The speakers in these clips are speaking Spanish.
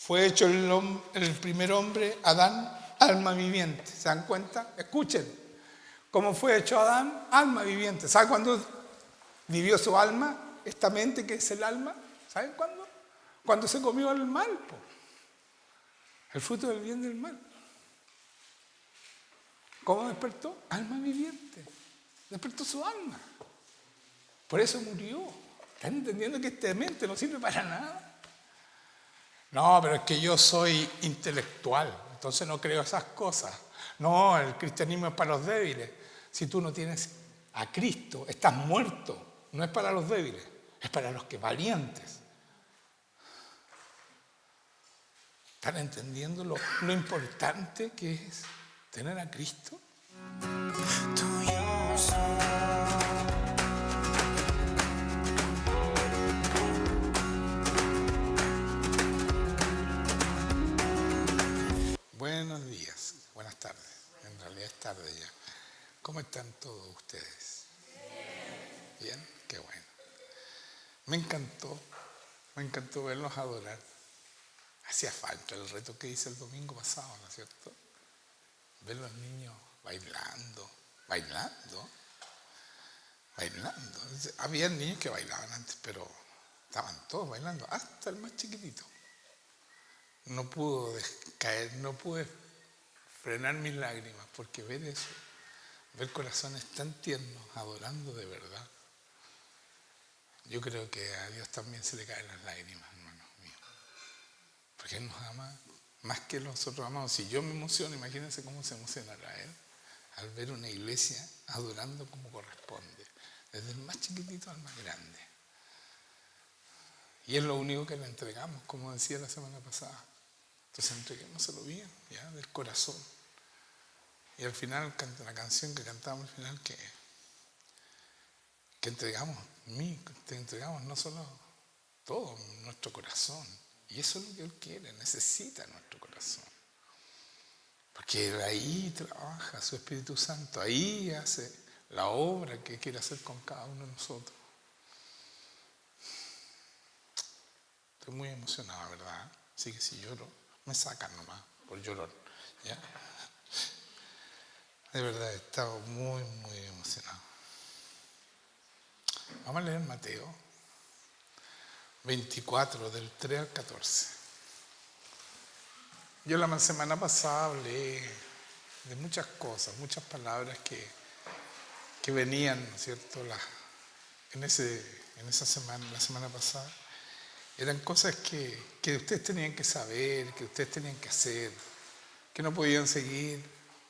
Fue hecho el primer hombre, Adán, alma viviente. ¿Se dan cuenta? Escuchen. ¿Cómo fue hecho Adán? Alma viviente. ¿Saben cuándo vivió su alma? Esta mente que es el alma. ¿Saben cuándo? Cuando se comió el mal, po. El fruto del bien y del mal. ¿Cómo despertó? Alma viviente. Despertó su alma. Por eso murió. ¿Están entendiendo que esta mente no sirve para nada? No, pero es que yo soy intelectual, entonces no creo esas cosas. No, el cristianismo es para los débiles. Si tú no tienes a Cristo, estás muerto. No es para los débiles, es para los que valientes. ¿Están entendiendo lo importante que es tener a Cristo? Buenos días, buenas tardes. En realidad es tarde ya. ¿Cómo están todos ustedes? ¿Bien? Qué bueno. Me encantó verlos adorar. Hacía falta el reto que hice el domingo pasado, ¿no es cierto? Ver los niños bailando. Había niños que bailaban antes, pero estaban todos bailando, hasta el más chiquitito. No pude caer, no pude frenar mis lágrimas, porque ver eso, ver corazones tan tiernos, adorando de verdad, yo creo que a Dios también se le caen las lágrimas, hermanos míos. Porque Él nos ama más que nosotros amamos. Si yo me emociono, imagínense cómo se emocionará Él al ver una iglesia adorando como corresponde, desde el más chiquitito al más grande. Y es lo único que le entregamos, como decía la semana pasada. Entonces entreguémoselo bien, ya, del corazón. Y al final, la canción que cantamos al final, que entregamos no solo todo, nuestro corazón. Y eso es lo que Él quiere, necesita nuestro corazón. Porque ahí trabaja su Espíritu Santo, ahí hace la obra que quiere hacer con cada uno de nosotros. Estoy muy emocionado, ¿verdad? Así que si lloro, me sacan nomás por llorón, ¿ya? De verdad, he estado muy emocionado. Vamos a leer Mateo 24, del 3 al 14. Yo la semana pasada hablé de muchas cosas, muchas palabras que venían, ¿no es cierto?, en esa semana, la semana pasada. Eran cosas que ustedes tenían que saber, que ustedes tenían que hacer, que no podían seguir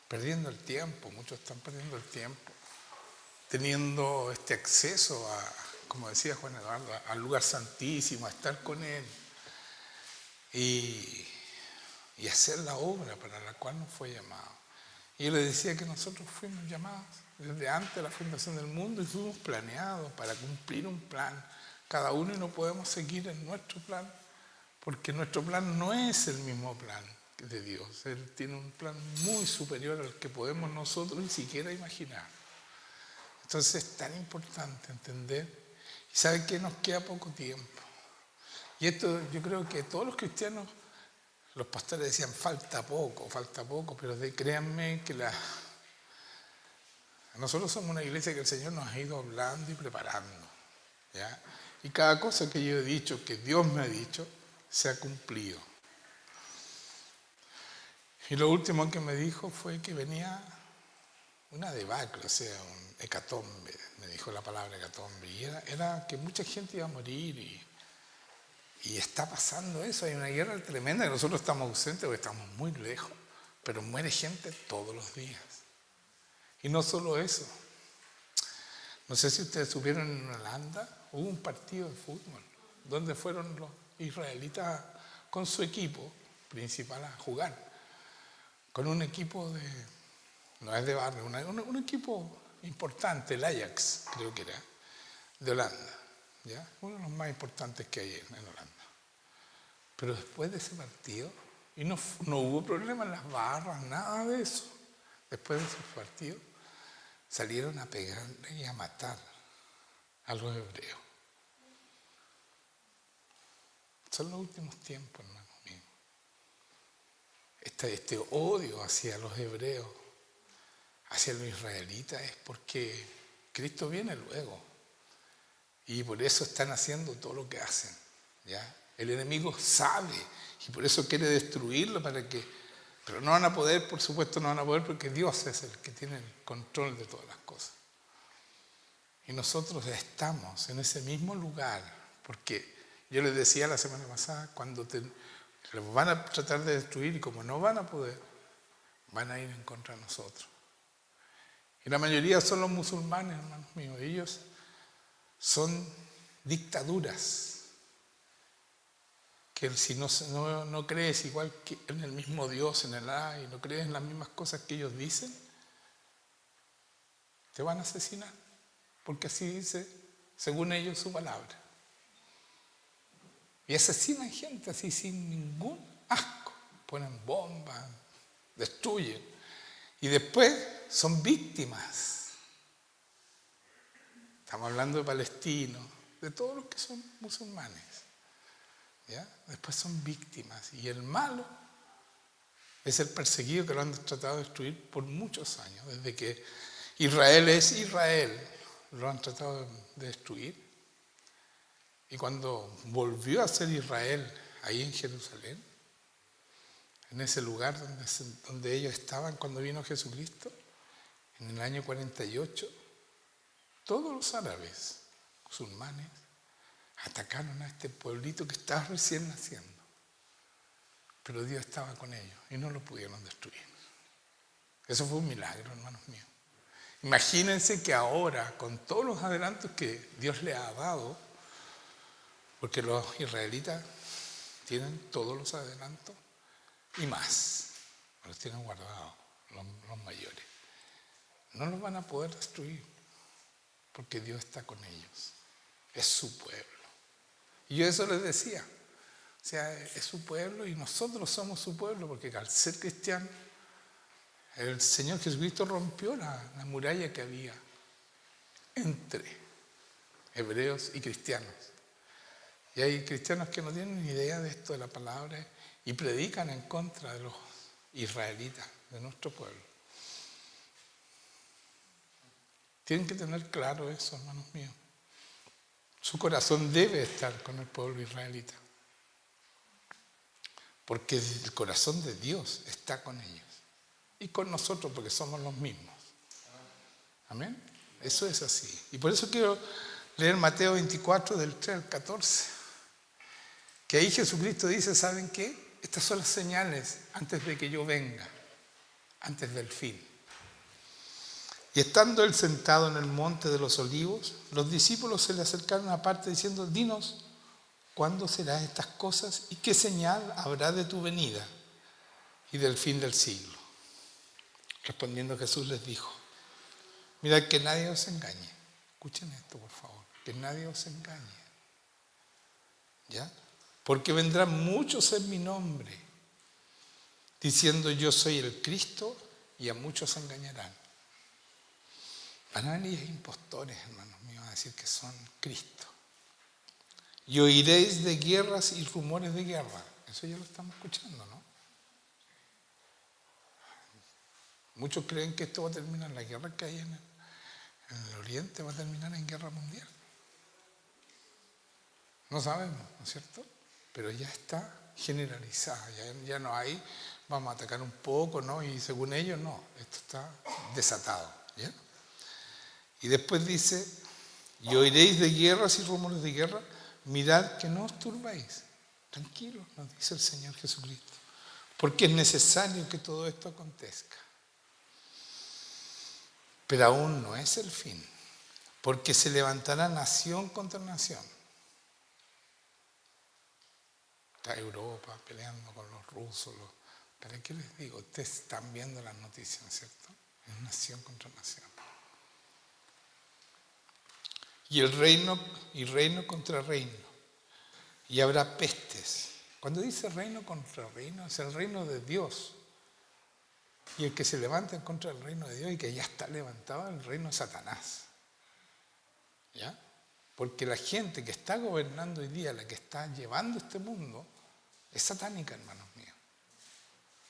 perdiendo el tiempo. Muchos están perdiendo el tiempo, teniendo este acceso a, como decía Juan Eduardo, al lugar santísimo, a estar con Él y hacer la obra para la cual nos fue llamado. Y yo les decía que nosotros fuimos llamados desde antes de la fundación del mundo y fuimos planeados para cumplir un plan. Cada uno no podemos seguir en nuestro plan, porque nuestro plan no es el mismo plan de Dios. Él tiene un plan muy superior al que podemos nosotros ni siquiera imaginar. Entonces es tan importante entender, y saben que nos queda poco tiempo. Y esto yo creo que todos los cristianos, los pastores decían falta poco, pero créanme que nosotros somos una iglesia que el Señor nos ha ido hablando y preparando, ¿ya? Y cada cosa que yo he dicho, que Dios me ha dicho, se ha cumplido. Y lo último que me dijo fue que venía una debacle, o sea, un hecatombe, me dijo la palabra hecatombe, y era que mucha gente iba a morir y está pasando eso, hay una guerra tremenda, que nosotros estamos ausentes porque estamos muy lejos, pero muere gente todos los días. Y no solo eso, no sé si ustedes supieron, en Holanda hubo un partido de fútbol donde fueron los israelitas con su equipo principal a jugar, con un equipo no es de barrio, un equipo importante, el Ajax creo que era, de Holanda, ¿ya? Uno de los más importantes que hay en Holanda. Pero después de ese partido, y no hubo problema en las barras, nada de eso, después de ese partido salieron a pegarle y a matar a los hebreos. Son los últimos tiempos, hermanos míos. este odio hacia los hebreos, hacia los israelitas, es porque Cristo viene luego. Y por eso están haciendo todo lo que hacen, ¿ya? El enemigo sabe y por eso quiere destruirlo pero no van a poder, por supuesto no van a poder, porque Dios es el que tiene el control de todas las cosas. Y nosotros estamos en ese mismo lugar, porque yo les decía la semana pasada, cuando los van a tratar de destruir y como no van a poder, van a ir en contra de nosotros. Y la mayoría son los musulmanes, hermanos míos. Ellos son dictaduras. Que si no crees igual que en el mismo Dios, en el Alá, y no crees en las mismas cosas que ellos dicen, te van a asesinar. Porque así dice, según ellos, su palabra. Y asesinan gente así sin ningún asco. Ponen bombas, destruyen. Y después son víctimas. Estamos hablando de palestinos, de todos los que son musulmanes. ¿Ya? Después son víctimas. Y el malo es el perseguido que lo han tratado de destruir por muchos años. Desde que Israel es Israel, lo han tratado de destruir. Y cuando volvió a ser Israel, ahí en Jerusalén, en ese lugar donde ellos estaban cuando vino Jesucristo, en el año 48, todos los árabes musulmanes atacaron a este pueblito que estaba recién naciendo. Pero Dios estaba con ellos y no lo pudieron destruir. Eso fue un milagro, hermanos míos. Imagínense que ahora, con todos los adelantos que Dios les ha dado, porque los israelitas tienen todos los adelantos y más, los tienen guardados, los mayores. No los van a poder destruir, porque Dios está con ellos. Es su pueblo. Y yo eso les decía. O sea, es su pueblo y nosotros somos su pueblo, porque al ser cristiano, el Señor Jesucristo rompió la muralla que había entre hebreos y cristianos. Y hay cristianos que no tienen ni idea de esto de la palabra y predican en contra de los israelitas, de nuestro pueblo. Tienen que tener claro eso, hermanos míos. Su corazón debe estar con el pueblo israelita. Porque el corazón de Dios está con ellos. Y con nosotros, porque somos los mismos. Amén. Eso es así. Y por eso quiero leer Mateo 24, del 3 al 14. Que ahí Jesucristo dice, ¿saben qué? Estas son las señales antes de que yo venga, antes del fin. Y estando él sentado en el monte de los olivos, los discípulos se le acercaron aparte diciendo, dinos, ¿cuándo serán estas cosas y qué señal habrá de tu venida y del fin del siglo? Respondiendo Jesús les dijo, mirad que nadie os engañe. Escuchen esto, por favor, que nadie os engañe. ¿Ya? Porque vendrán muchos en mi nombre, diciendo yo soy el Cristo, y a muchos engañarán. Van a venir impostores, hermanos míos, a decir que son Cristo. Y oiréis de guerras y rumores de guerra. Eso ya lo estamos escuchando, ¿no? Muchos creen que esto va a terminar, la guerra que hay en el Oriente va a terminar en guerra mundial. No sabemos, ¿no es cierto? Pero ya está generalizada, ya no hay, vamos a atacar un poco, ¿no? Y según ellos, no, esto está desatado, ¿ya? Y después dice, y oiréis de guerras y rumores de guerra, mirad que no os turbéis. Tranquilos, nos dice el Señor Jesucristo, porque es necesario que todo esto acontezca. Pero aún no es el fin, porque se levantará nación contra nación. Está Europa peleando con los rusos. ¿Para qué les digo? Ustedes están viendo las noticias, ¿no es cierto? Es nación contra nación. Y reino contra reino. Y habrá pestes. Cuando dice reino contra reino, es el reino de Dios. Y el que se levanta en contra del reino de Dios y que ya está levantado, el reino de Satanás. ¿Ya? Porque la gente que está gobernando hoy día, la que está llevando este mundo, es satánica, hermanos míos.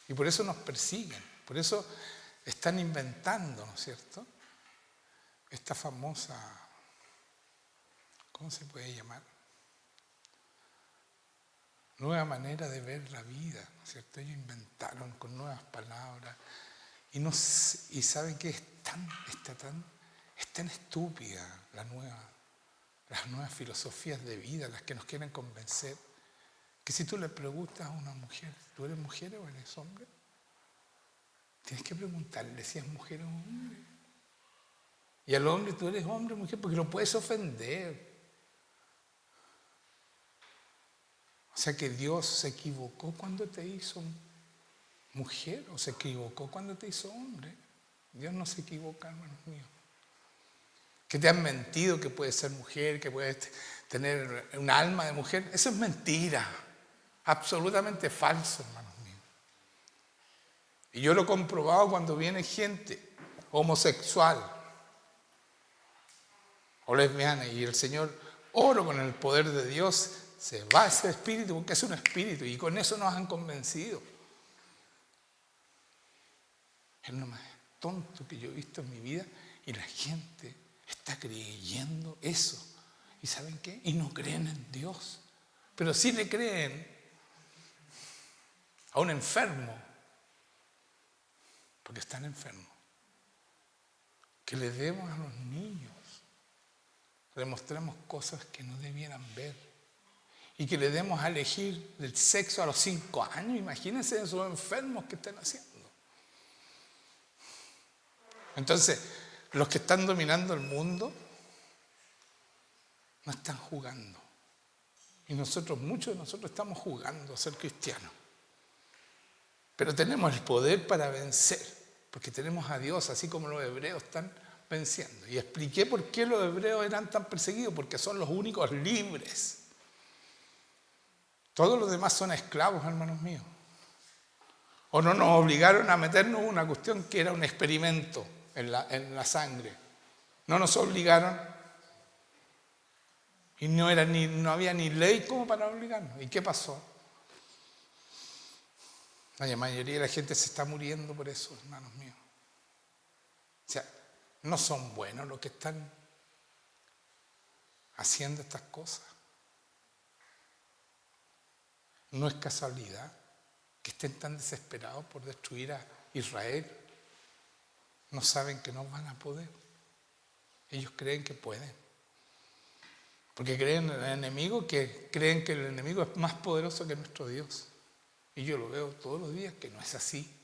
Y por eso nos persiguen, por eso están inventando, ¿no es cierto?, esta famosa, ¿cómo se puede llamar?, nueva manera de ver la vida, ¿no es cierto? Ellos inventaron con nuevas palabras y saben que es tan estúpida las nuevas filosofías de vida, las que nos quieren convencer, que si tú le preguntas a una mujer, ¿tú eres mujer o eres hombre?, tienes que preguntarle si es mujer o hombre. Y al hombre, ¿tú eres hombre o mujer?, porque lo puedes ofender. O sea que Dios se equivocó cuando te hizo mujer o se equivocó cuando te hizo hombre. Dios no se equivoca, hermanos míos. Que te han mentido que puedes ser mujer, que puedes tener un alma de mujer, eso es mentira. Absolutamente falso, hermanos míos. Y yo lo he comprobado cuando viene gente homosexual o lesbiana y el Señor, oro con el poder de Dios, se va ese espíritu porque es un espíritu y con eso nos han convencido. Es lo más tonto que yo he visto en mi vida y la gente está creyendo eso. ¿Y saben qué? Y no creen en Dios. Pero sí le creen a un enfermo, porque están enfermos, que le demos a los niños, le mostramos cosas que no debieran ver y que le demos a elegir el sexo a los 5 años. Imagínense esos enfermos que están haciendo. Entonces, los que están dominando el mundo no están jugando. Y muchos de nosotros estamos jugando a ser cristianos. Pero tenemos el poder para vencer, porque tenemos a Dios, así como los hebreos están venciendo. Y expliqué por qué los hebreos eran tan perseguidos, porque son los únicos libres. Todos los demás son esclavos, hermanos míos. O no nos obligaron a meternos una cuestión que era un experimento en la sangre. No nos obligaron. Y no había ni ley como para obligarnos. ¿Y qué pasó? La mayoría de la gente se está muriendo por eso, hermanos míos. O sea, no son buenos los que están haciendo estas cosas. No es casualidad que estén tan desesperados por destruir a Israel. No saben que no van a poder. Ellos creen que pueden. Porque creen en el enemigo, creen que el enemigo es más poderoso que nuestro Dios. Y yo lo veo todos los días que no es así.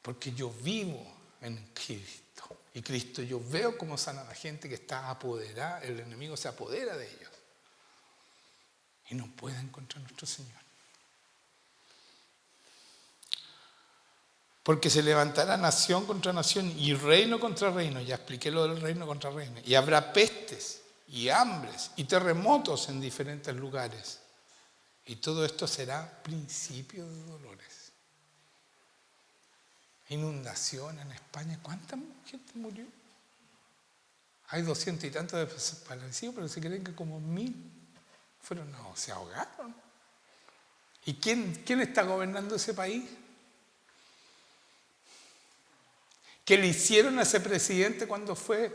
Porque yo vivo en Cristo. Y Cristo, yo veo cómo sana a la gente que está apoderada, el enemigo se apodera de ellos. Y no pueden contra nuestro Señor. Porque se levantará nación contra nación y reino contra reino. Ya expliqué lo del reino contra reino. Y habrá pestes y hambres y terremotos en diferentes lugares. Y todo esto será principio de dolores. Inundación en España. ¿Cuánta gente murió? Hay 200 y tantos desaparecidos, pero se creen que como 1000 se ahogaron. ¿Y quién está gobernando ese país? ¿Qué le hicieron a ese presidente cuando fue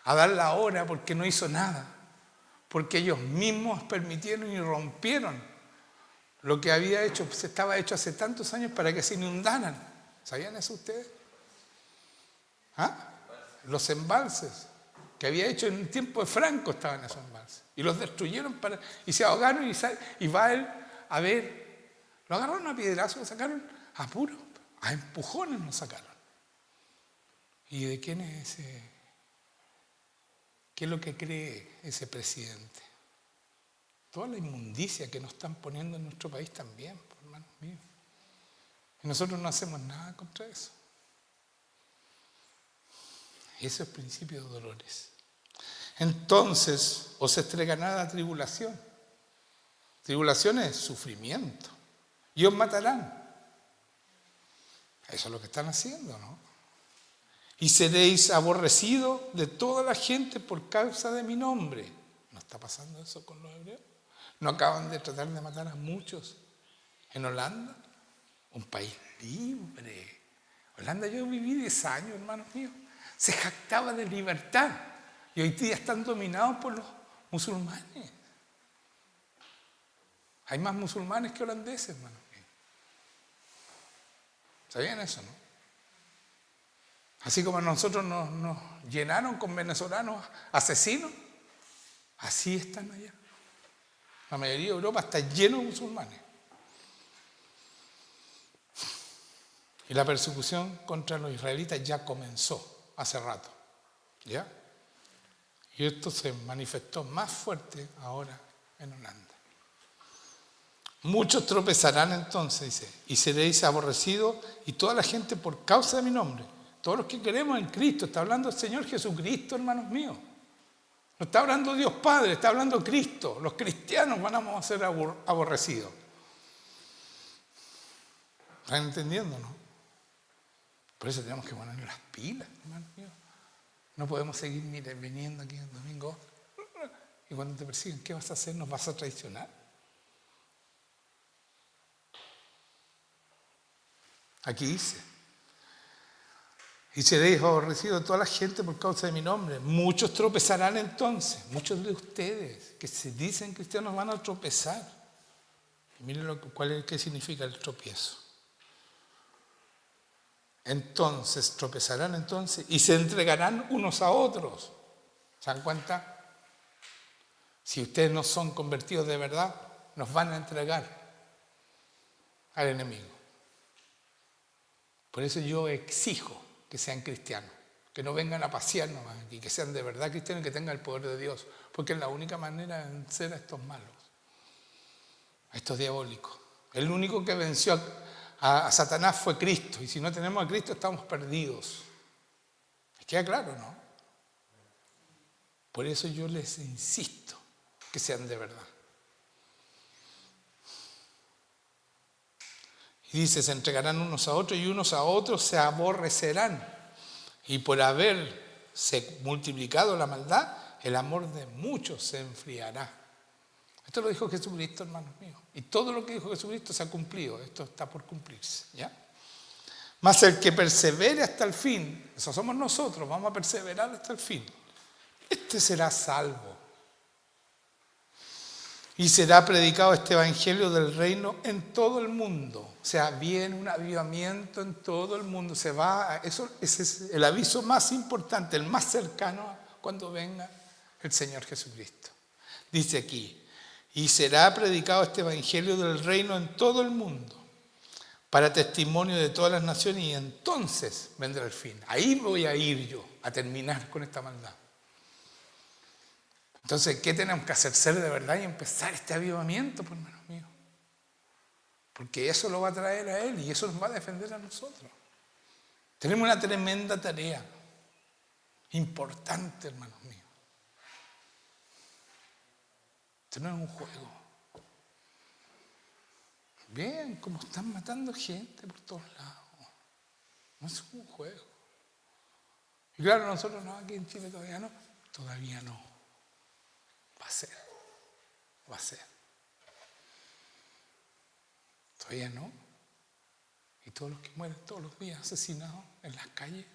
a dar la hora porque no hizo nada? Porque ellos mismos permitieron y rompieron lo que había hecho, se estaba hecho hace tantos años para que se inundaran. ¿Sabían eso ustedes? ¿Ah? Los embalses que había hecho en el tiempo de Franco estaban esos embalses. Y los destruyeron y se ahogaron y va él a ver. Lo agarraron a piedrazos, lo sacaron a puro, a empujones lo sacaron. ¿Y de quién es ese? ¿Qué es lo que cree ese presidente? Toda la inmundicia que nos están poniendo en nuestro país también, hermanos míos. Y nosotros no hacemos nada contra eso. Eso es principio de dolores. Entonces os estregará la tribulación. Tribulación es sufrimiento. Y os matarán. Eso es lo que están haciendo, ¿no? Y seréis aborrecidos de toda la gente por causa de mi nombre. ¿No está pasando eso con los hebreos? ¿No acaban de tratar de matar a muchos en Holanda? un país libre. Holanda, yo viví 10 años, hermanos míos. Se jactaba de libertad. Y hoy día están dominados por los musulmanes. Hay más musulmanes que holandeses, hermanos míos. ¿Sabían eso, no? Así como a nosotros nos llenaron con venezolanos asesinos, así están allá. La mayoría de Europa está lleno de musulmanes. Y la persecución contra los israelitas ya comenzó hace rato. ¿Ya? Y esto se manifestó más fuerte ahora en Holanda. Muchos tropezarán entonces, dice, y seréis aborrecidos, y toda la gente por causa de mi nombre. Todos los que queremos en Cristo, está hablando el Señor Jesucristo, hermanos míos. No está hablando Dios Padre, está hablando Cristo. Los cristianos vamos a ser aborrecidos. ¿Están entendiendo, no? Por eso tenemos que poner las pilas, hermanos míos. No podemos seguir, mire, viniendo aquí el domingo. Y cuando te persiguen, ¿qué vas a hacer? ¿Nos vas a traicionar? Aquí dice: y seréis aborrecidos de toda la gente por causa de mi nombre. Muchos tropezarán entonces. Muchos de ustedes que se dicen cristianos van a tropezar. Y miren qué significa el tropiezo. Entonces, tropezarán entonces y se entregarán unos a otros. ¿Se dan cuenta? Si ustedes no son convertidos de verdad, nos van a entregar al enemigo. Por eso yo exijo que sean cristianos, que no vengan a pasearnos aquí, que sean de verdad cristianos y que tengan el poder de Dios, porque es la única manera de vencer a estos malos, a estos diabólicos. El único que venció a Satanás fue Cristo, y si no tenemos a Cristo estamos perdidos. ¿Les queda claro, no? Por eso yo les insisto que sean de verdad. Y dice, se entregarán unos a otros y unos a otros se aborrecerán. Y por haberse multiplicado la maldad, el amor de muchos se enfriará. Esto lo dijo Jesucristo, hermanos míos. Y todo lo que dijo Jesucristo se ha cumplido. Esto está por cumplirse, ¿ya? Mas el que persevere hasta el fin, eso somos nosotros, vamos a perseverar hasta el fin. Este será salvo. Y será predicado este evangelio del reino en todo el mundo. O sea, viene un avivamiento en todo el mundo. Ese es el aviso más importante, el más cercano cuando venga el Señor Jesucristo. Dice aquí, y será predicado este evangelio del reino en todo el mundo, para testimonio de todas las naciones, y entonces vendrá el fin. Ahí voy a ir yo, a terminar con esta maldad. Entonces, ¿qué tenemos que hacer? Ser de verdad y empezar este avivamiento, pues, hermanos míos. Porque eso lo va a traer a Él y eso nos va a defender a nosotros. Tenemos una tremenda tarea, importante, hermanos míos. Esto no es un juego. Vean cómo están matando gente por todos lados. No es un juego. Y claro, nosotros no, aquí en Chile todavía no. Todavía no. Va a ser. Todavía no. Y todos los que mueren todos los días asesinados en las calles.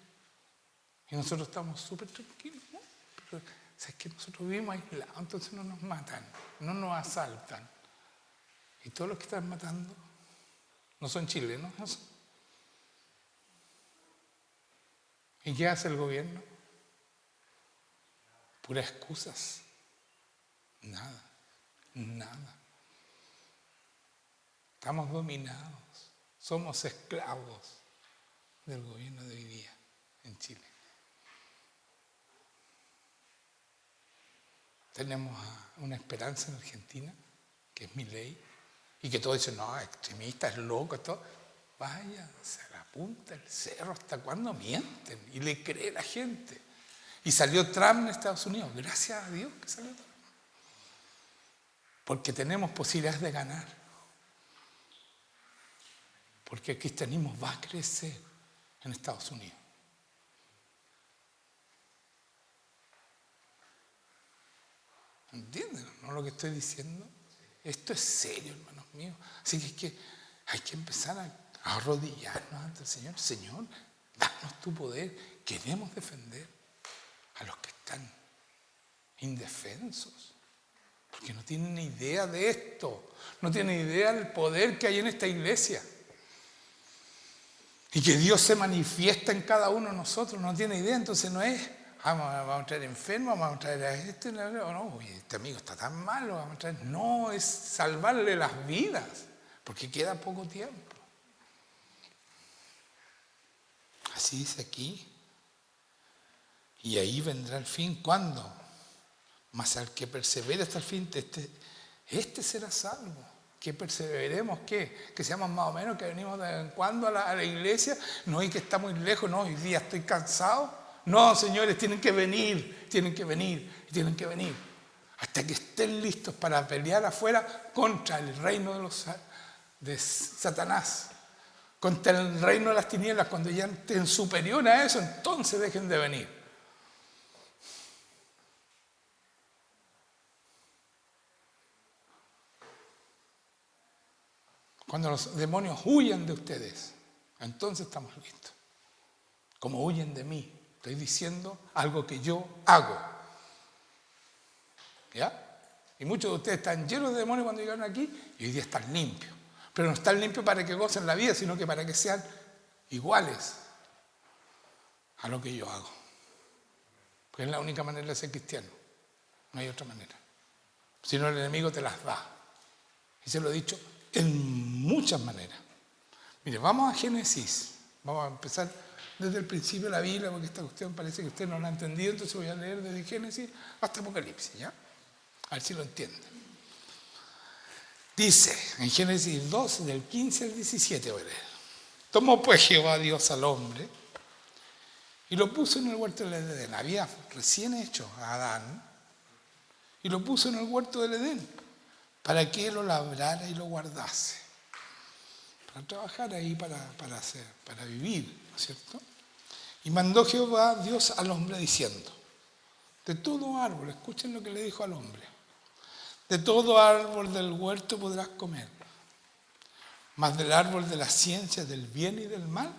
Y nosotros estamos súper tranquilos, ¿no? Pero es que nosotros vivimos aislados, entonces no nos matan, no nos asaltan. Y todos los que están matando no son chilenos, no son. ¿Y qué hace el gobierno? Puras excusas. Nada. Estamos dominados, somos esclavos del gobierno de hoy día en Chile. Tenemos una esperanza en Argentina, que es Milei, y que todos dicen, no, extremista, es loco, esto. Váyanse a la punta del cerro, ¿hasta cuándo mienten? Y le cree la gente. Y salió Trump en Estados Unidos, gracias a Dios que salió Trump. Porque tenemos posibilidades de ganar. Porque el cristianismo va a crecer en Estados Unidos. ¿Entienden, no, lo que estoy diciendo? Esto es serio, hermanos míos. Así que hay que empezar arrodillarnos ante el Señor. Señor, danos tu poder. Queremos defender a los que están indefensos, porque no tienen ni idea de esto, no tienen idea del poder que hay en esta iglesia. Y que Dios se manifiesta en cada uno de nosotros, no tiene idea. Entonces no es, vamos a traer enfermos, vamos a traer a este, no, este amigo está tan malo, vamos a traer. No, es salvarle las vidas, porque queda poco tiempo. Así dice aquí. Y ahí vendrá el fin. ¿Cuándo? Mas al que persevere hasta el fin, este será salvo. Que perseveremos, ¿qué? Que seamos más o menos, que venimos de vez en cuando a la iglesia, no, y que está muy lejos, no, hoy día estoy cansado. No, señores, tienen que venir, hasta que estén listos para pelear afuera contra el reino de Satanás, contra el reino de las tinieblas. Cuando ya estén superior a eso, entonces dejen de venir. Cuando los demonios huyan de ustedes, entonces estamos listos. Como huyen de mí, estoy diciendo algo que yo hago. ¿Ya? Y muchos de ustedes están llenos de demonios cuando llegaron aquí y hoy día están limpios. Pero no están limpios para que gocen la vida, sino que para que sean iguales a lo que yo hago. Porque es la única manera de ser cristiano. No hay otra manera. Si no, el enemigo te las da. Y se lo he dicho en muchas maneras. Mire, vamos a Génesis. Vamos a empezar desde el principio de la Biblia, porque esta cuestión parece que usted no la ha entendido, entonces voy a leer desde Génesis hasta Apocalipsis, ¿ya? A ver si lo entiende. Dice, en Génesis 2, del 15 al 17 voy a leer. Tomó pues Jehová Dios al hombre y lo puso en el huerto del Edén. Había recién hecho a Adán y lo puso en el huerto del Edén, para que él lo labrara y lo guardase, para trabajar ahí, para vivir, ¿no es cierto? Y mandó Jehová Dios al hombre diciendo, de todo árbol, escuchen lo que le dijo al hombre, de todo árbol del huerto podrás comer, mas del árbol de la ciencia del bien y del mal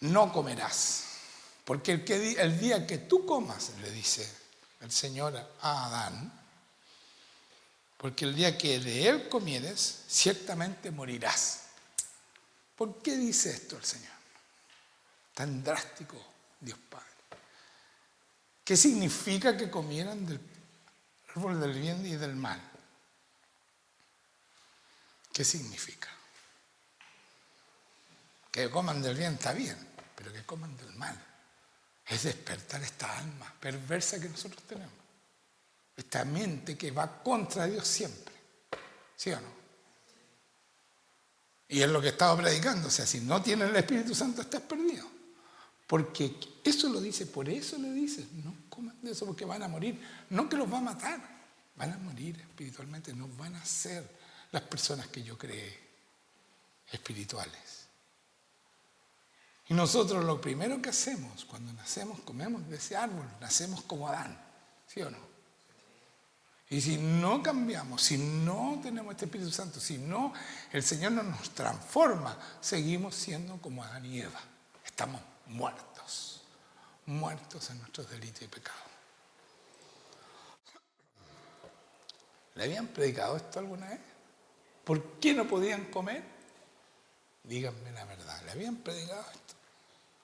no comerás, porque el día que tú comas, le dice el Señor a Adán, porque el día que de él comieres, ciertamente morirás. ¿Por qué dice esto el Señor? Tan drástico, Dios Padre. ¿Qué significa que comieran del árbol del bien y del mal? ¿Qué significa? Que coman del bien está bien, pero que coman del mal es despertar esta alma perversa que nosotros tenemos. Esta mente que va contra Dios siempre. ¿Sí o no? Y es lo que estaba predicando. O sea, si no tienes el Espíritu Santo, estás perdido. Porque eso lo dice, por eso le dice, no coman de eso porque van a morir. No que los va a matar, van a morir espiritualmente, no van a ser las personas que yo creé espirituales. Y nosotros lo primero que hacemos cuando nacemos, comemos de ese árbol, nacemos como Adán. ¿Sí o no? Y si no cambiamos, si no tenemos este Espíritu Santo, si no el Señor no nos transforma, seguimos siendo como Adán y Eva. Estamos muertos en nuestros delitos y pecados. ¿Le habían predicado esto alguna vez? ¿Por qué no podían comer? Díganme la verdad, ¿le habían predicado esto?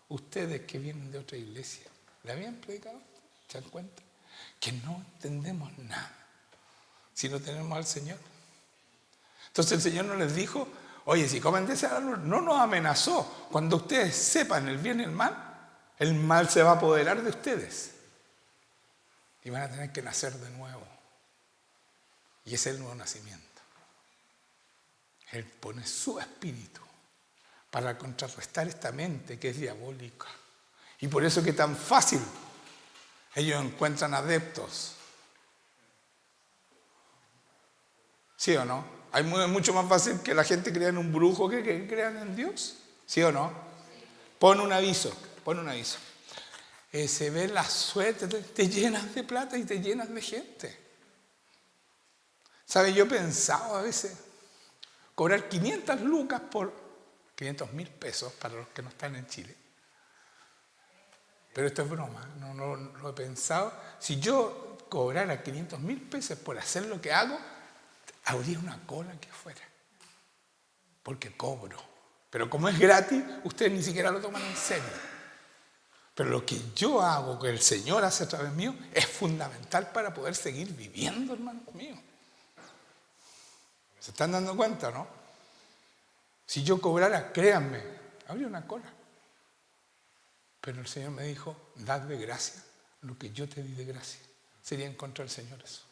Ustedes que vienen de otra iglesia, ¿le habían predicado esto? ¿Se dan cuenta? Que no entendemos nada si no tenemos al Señor. Entonces el Señor no les dijo, oye, si comen de ese árbol, no nos amenazó. Cuando ustedes sepan el bien y el mal se va a apoderar de ustedes. Y van a tener que nacer de nuevo. Y ese es el nuevo nacimiento. Él pone su espíritu para contrarrestar esta mente que es diabólica. Y por eso que tan fácil ellos encuentran adeptos. ¿Sí o no? Es mucho más fácil que la gente crea en un brujo que crean en Dios. ¿Sí o no? Pon un aviso. Se ve la suerte, te llenas de plata y te llenas de gente. ¿Sabe? Yo he pensado a veces, cobrar 500 lucas por 500.000 pesos para los que no están en Chile. Pero esto es broma, no lo he pensado. Si yo cobrara 500.000 pesos por hacer lo que hago, habría una cola que fuera. Porque cobro. Pero como es gratis, ustedes ni siquiera lo toman en serio. Pero lo que yo hago, que el Señor hace a través mío, es fundamental para poder seguir viviendo, hermanos míos. ¿Se están dando cuenta, no? Si yo cobrara, créanme, habría una cola. Pero el Señor me dijo, dad de gracia lo que yo te di de gracia. Sería en contra del Señor eso.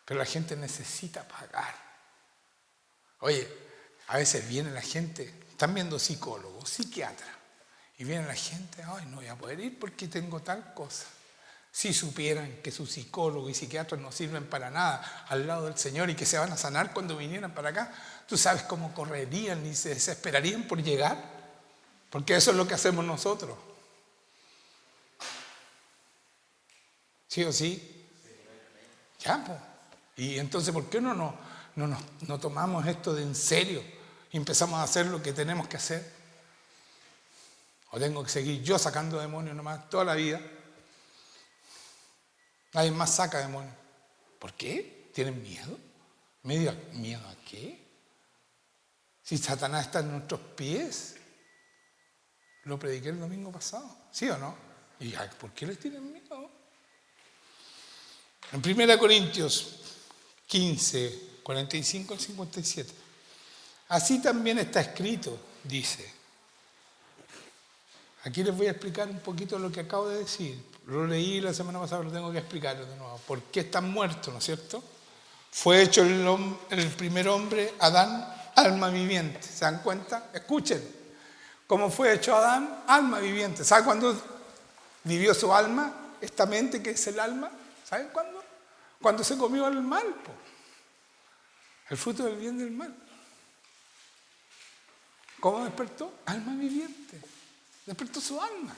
Pero la gente necesita pagar. Oye, a veces viene la gente, están viendo psicólogos, psiquiatras, y viene la gente, ay, no voy a poder ir porque tengo tal cosa. Si supieran que sus psicólogos y psiquiatras no sirven para nada al lado del Señor y que se van a sanar cuando vinieran para acá, ¿tú sabes cómo correrían y se desesperarían por llegar? Porque eso es lo que hacemos nosotros. ¿Sí o sí? Ya, pues. Y entonces, ¿por qué no tomamos esto de en serio y empezamos a hacer lo que tenemos que hacer? ¿O tengo que seguir yo sacando demonios nomás toda la vida? Nadie más saca demonios. ¿Por qué? ¿Tienen miedo? ¿Miedo a qué? Si Satanás está en nuestros pies. Lo prediqué el domingo pasado. ¿Sí o no? ¿Y por qué les tienen miedo? En 1 Corintios 15, 45 al 57. Así también está escrito, dice. Aquí les voy a explicar un poquito lo que acabo de decir. Lo leí la semana pasada, pero lo tengo que explicar de nuevo. ¿Por qué están muertos, no es cierto? Fue hecho el primer hombre, Adán, alma viviente. ¿Se dan cuenta? Escuchen. ¿Cómo fue hecho Adán? Alma viviente. ¿Saben cuándo vivió su alma? Esta mente que es el alma. ¿Saben cuándo? Cuando se comió el mal. El fruto del bien y del mal. ¿Cómo despertó? Alma viviente. Despertó su alma.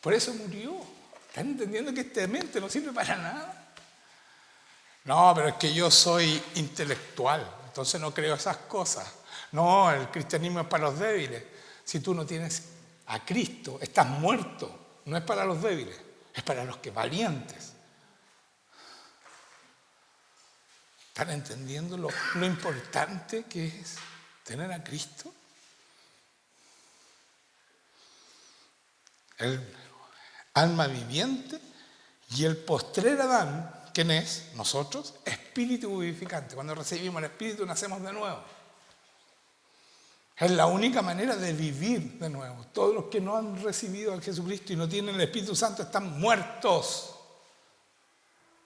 Por eso murió. ¿Están entendiendo que esta mente no sirve para nada? No, pero es que yo soy intelectual, entonces no creo esas cosas. No, el cristianismo es para los débiles. Si tú no tienes a Cristo, estás muerto. No es para los débiles, es para los que valientes. ¿Están entendiendo lo importante que es tener a Cristo? El alma viviente y el postrer Adán, ¿quién es? Nosotros, espíritu vivificante. Cuando recibimos el espíritu nacemos de nuevo. Es la única manera de vivir de nuevo. Todos los que no han recibido a Jesucristo y no tienen el Espíritu Santo están muertos.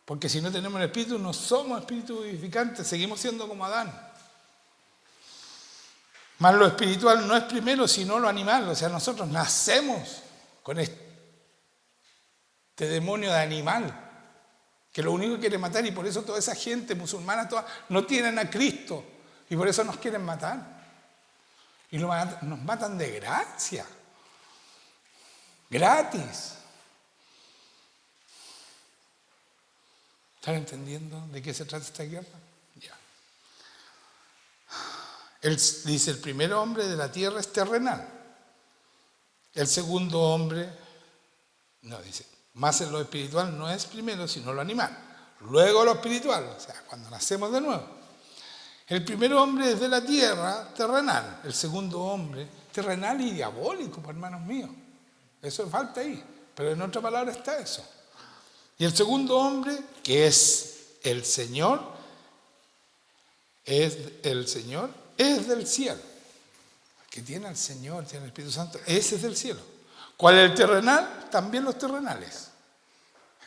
Porque si no tenemos el Espíritu, no somos espíritu vivificantes, seguimos siendo como Adán. Más lo espiritual no es primero, sino lo animal. O sea, nosotros nacemos con este demonio de animal, que lo único que quiere matar, y por eso toda esa gente musulmana no tienen a Cristo, y por eso nos quieren matar. Y nos matan de gracia, gratis. ¿Están entendiendo de qué se trata esta guerra? Ya. Él dice, el primer hombre de la tierra es terrenal. El segundo hombre, no, dice, más en lo espiritual no es primero, sino lo animal. Luego lo espiritual, o sea, cuando nacemos de nuevo. El primer hombre es de la tierra, terrenal. El segundo hombre, terrenal y diabólico, hermanos míos. Eso falta ahí, pero en otra palabra está eso. Y el segundo hombre, que es el Señor, es del cielo. El que tiene al Señor, tiene el Espíritu Santo, ese es del cielo. ¿Cuál es el terrenal? También los terrenales,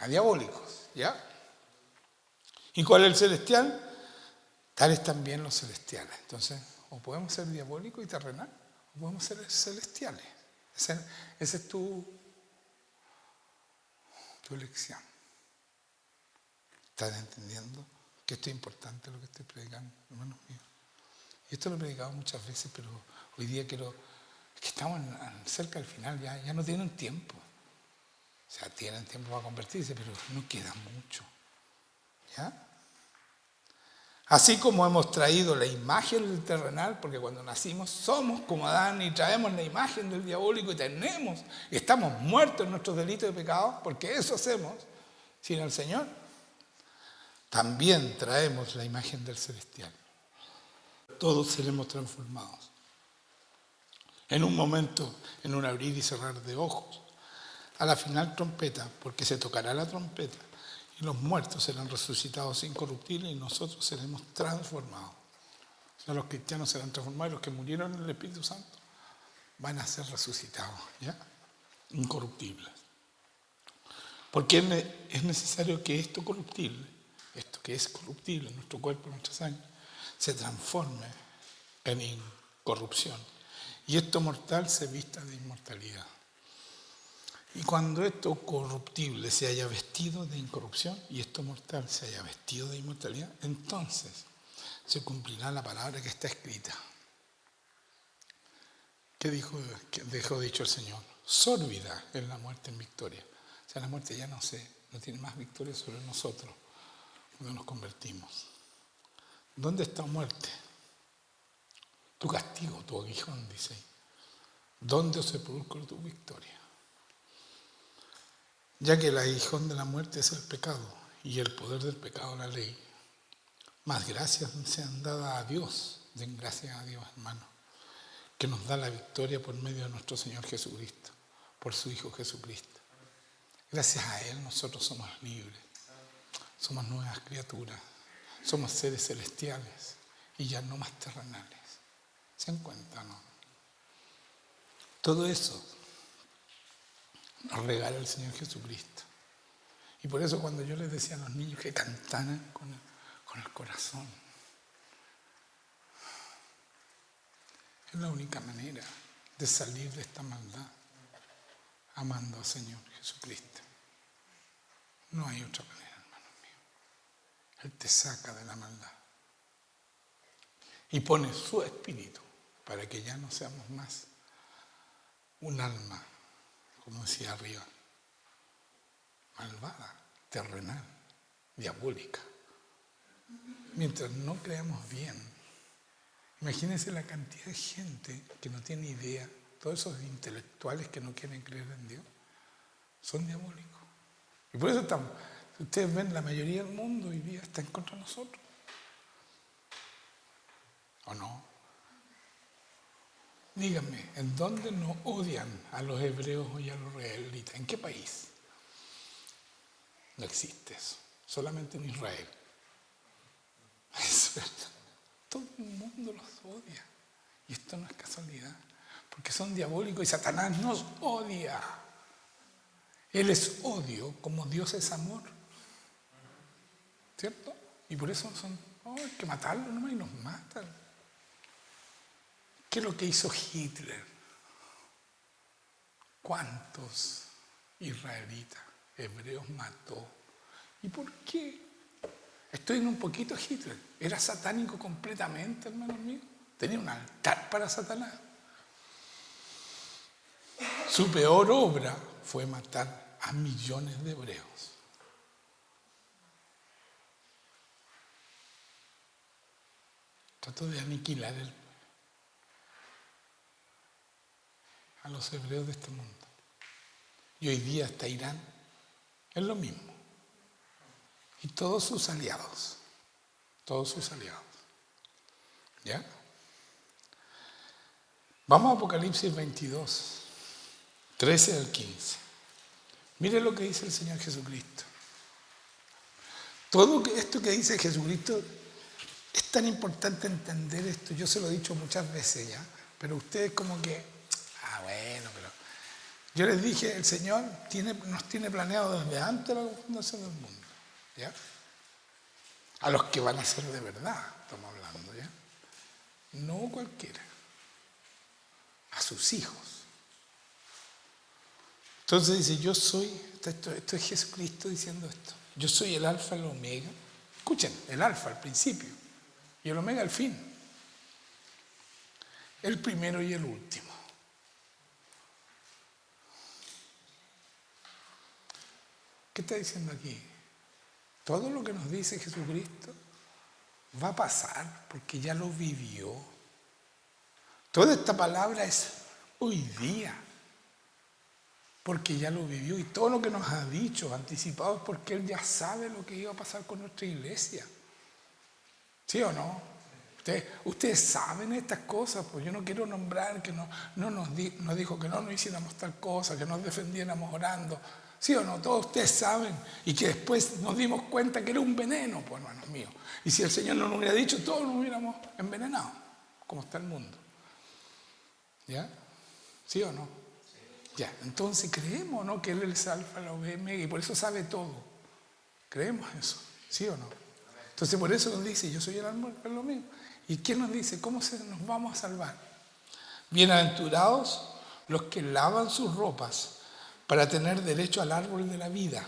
diabólicos, ¿ya? ¿Y cuál es el celestial? Tales también los celestiales. Entonces, o podemos ser diabólicos y terrenal, o podemos ser celestiales. Esa es tu elección. ¿Están entendiendo que esto es importante lo que estoy predicando, hermanos míos? Y esto lo he predicado muchas veces, pero hoy día es que estamos cerca del final, ya no tienen tiempo. O sea, tienen tiempo para convertirse, pero no queda mucho. ¿Ya? Así como hemos traído la imagen del terrenal, porque cuando nacimos somos como Adán y traemos la imagen del diabólico y estamos muertos en nuestros delitos y pecados, porque eso hacemos sin el Señor. También traemos la imagen del celestial. Todos seremos transformados. En un momento, en un abrir y cerrar de ojos, a la final trompeta, porque se tocará la trompeta, y los muertos serán resucitados incorruptibles y nosotros seremos transformados. O sea, los cristianos serán transformados y los que murieron en el Espíritu Santo van a ser resucitados, ¿ya? Incorruptibles. Porque es necesario que esto corruptible, esto que es corruptible, nuestro cuerpo, nuestra sangre, se transforme en incorrupción. Y esto mortal se vista de inmortalidad. Y cuando esto corruptible se haya vestido de incorrupción y esto mortal se haya vestido de inmortalidad, entonces se cumplirá la palabra que está escrita. ¿Qué dejó dicho el Señor? Sórbida es la muerte en victoria. O sea, la muerte ya no tiene más victoria sobre nosotros cuando nos convertimos. ¿Dónde está muerte? Tu castigo, tu aguijón, dice. ¿Dónde o sepulcro tu victoria? Ya que el aguijón de la muerte es el pecado y el poder del pecado la ley, más gracias sean dadas a Dios, den gracias a Dios, hermano, que nos da la victoria por medio de nuestro Señor Jesucristo, por su Hijo Jesucristo. Gracias a Él nosotros somos libres, somos nuevas criaturas, somos seres celestiales y ya no más terrenales. ¿Se dan cuenta, no? Todo eso nos regala el Señor Jesucristo. Y por eso cuando yo les decía a los niños que cantaran con el corazón, es la única manera de salir de esta maldad, amando al Señor Jesucristo. No hay otra manera, hermano mío. Él te saca de la maldad y pone su espíritu para que ya no seamos más un alma, como decía arriba, malvada, terrenal, diabólica. Mientras no creamos bien, imagínense la cantidad de gente que no tiene idea, todos esos intelectuales que no quieren creer en Dios, son diabólicos. Y por eso ustedes ven, la mayoría del mundo hoy día está en contra de nosotros. ¿O no? Díganme, ¿en dónde nos odian a los hebreos y a los israelitas? ¿En qué país? No existe eso. Solamente en Israel. Es verdad. Todo el mundo los odia. Y esto no es casualidad. Porque son diabólicos y Satanás nos odia. Él es odio como Dios es amor. ¿Cierto? Y por eso hay que matarlo nomás y nos matan. ¿Qué es lo que hizo Hitler? ¿Cuántos israelitas, hebreos mató? ¿Y por qué? Estoy en un poquito Hitler. Era satánico completamente, hermanos míos. Tenía un altar para Satanás. Su peor obra fue matar a millones de hebreos. Trató de aniquilar a los hebreos de este mundo. Y hoy día hasta Irán es lo mismo. Y todos sus aliados. ¿Ya? Vamos a Apocalipsis 22, 13 al 15. Mire lo que dice el Señor Jesucristo. Todo esto que dice Jesucristo, es tan importante entender esto. Yo se lo he dicho muchas veces ya, pero ustedes como que, bueno, pero yo les dije, el Señor nos tiene planeado desde antes de la fundación del mundo, ¿ya? A los que van a ser de verdad, estamos hablando, ¿ya? No cualquiera, a sus hijos. Entonces dice, yo soy, esto es Jesucristo diciendo esto, yo soy el alfa y el omega. Escuchen, el alfa al principio y el omega al fin, el primero y el último. ¿Qué está diciendo aquí? Todo lo que nos dice Jesucristo va a pasar porque ya lo vivió. Toda esta palabra es hoy día, porque ya lo vivió, y todo lo que nos ha dicho, anticipado, es porque Él ya sabe lo que iba a pasar con nuestra iglesia. ¿Sí o no? Ustedes saben estas cosas, pues yo no quiero nombrar que no nos dijo que no nos hiciéramos tal cosa, que nos defendiéramos orando. ¿Sí o no? Todos ustedes saben, y que después nos dimos cuenta que era un veneno, pues hermanos míos. Y si el Señor no nos hubiera dicho, todos nos hubiéramos envenenado, como está el mundo. ¿Ya? ¿Sí o no? Ya, entonces creemos, ¿no?, que Él es el alfa, la omega, y por eso sabe todo. Creemos eso, ¿sí o no? Entonces por eso nos dice, yo soy el alfa, la omega. ¿Y quién nos dice? ¿Cómo nos vamos a salvar? Bienaventurados los que lavan sus ropas para tener derecho al árbol de la vida,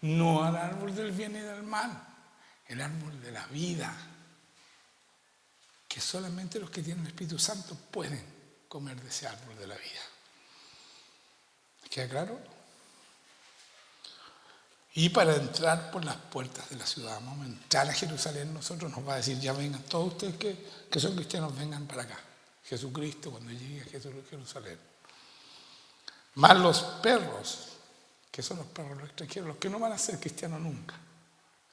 no al árbol del bien y del mal, el árbol de la vida, que solamente los que tienen el Espíritu Santo pueden comer de ese árbol de la vida. ¿Queda claro? Y para entrar por las puertas de la ciudad, vamos a entrar a Jerusalén, nosotros nos va a decir, ya vengan, todos ustedes que son cristianos, vengan para acá. Jesucristo cuando llegue a Jerusalén. Más los perros, que son los perros los extranjeros, los que no van a ser cristianos nunca.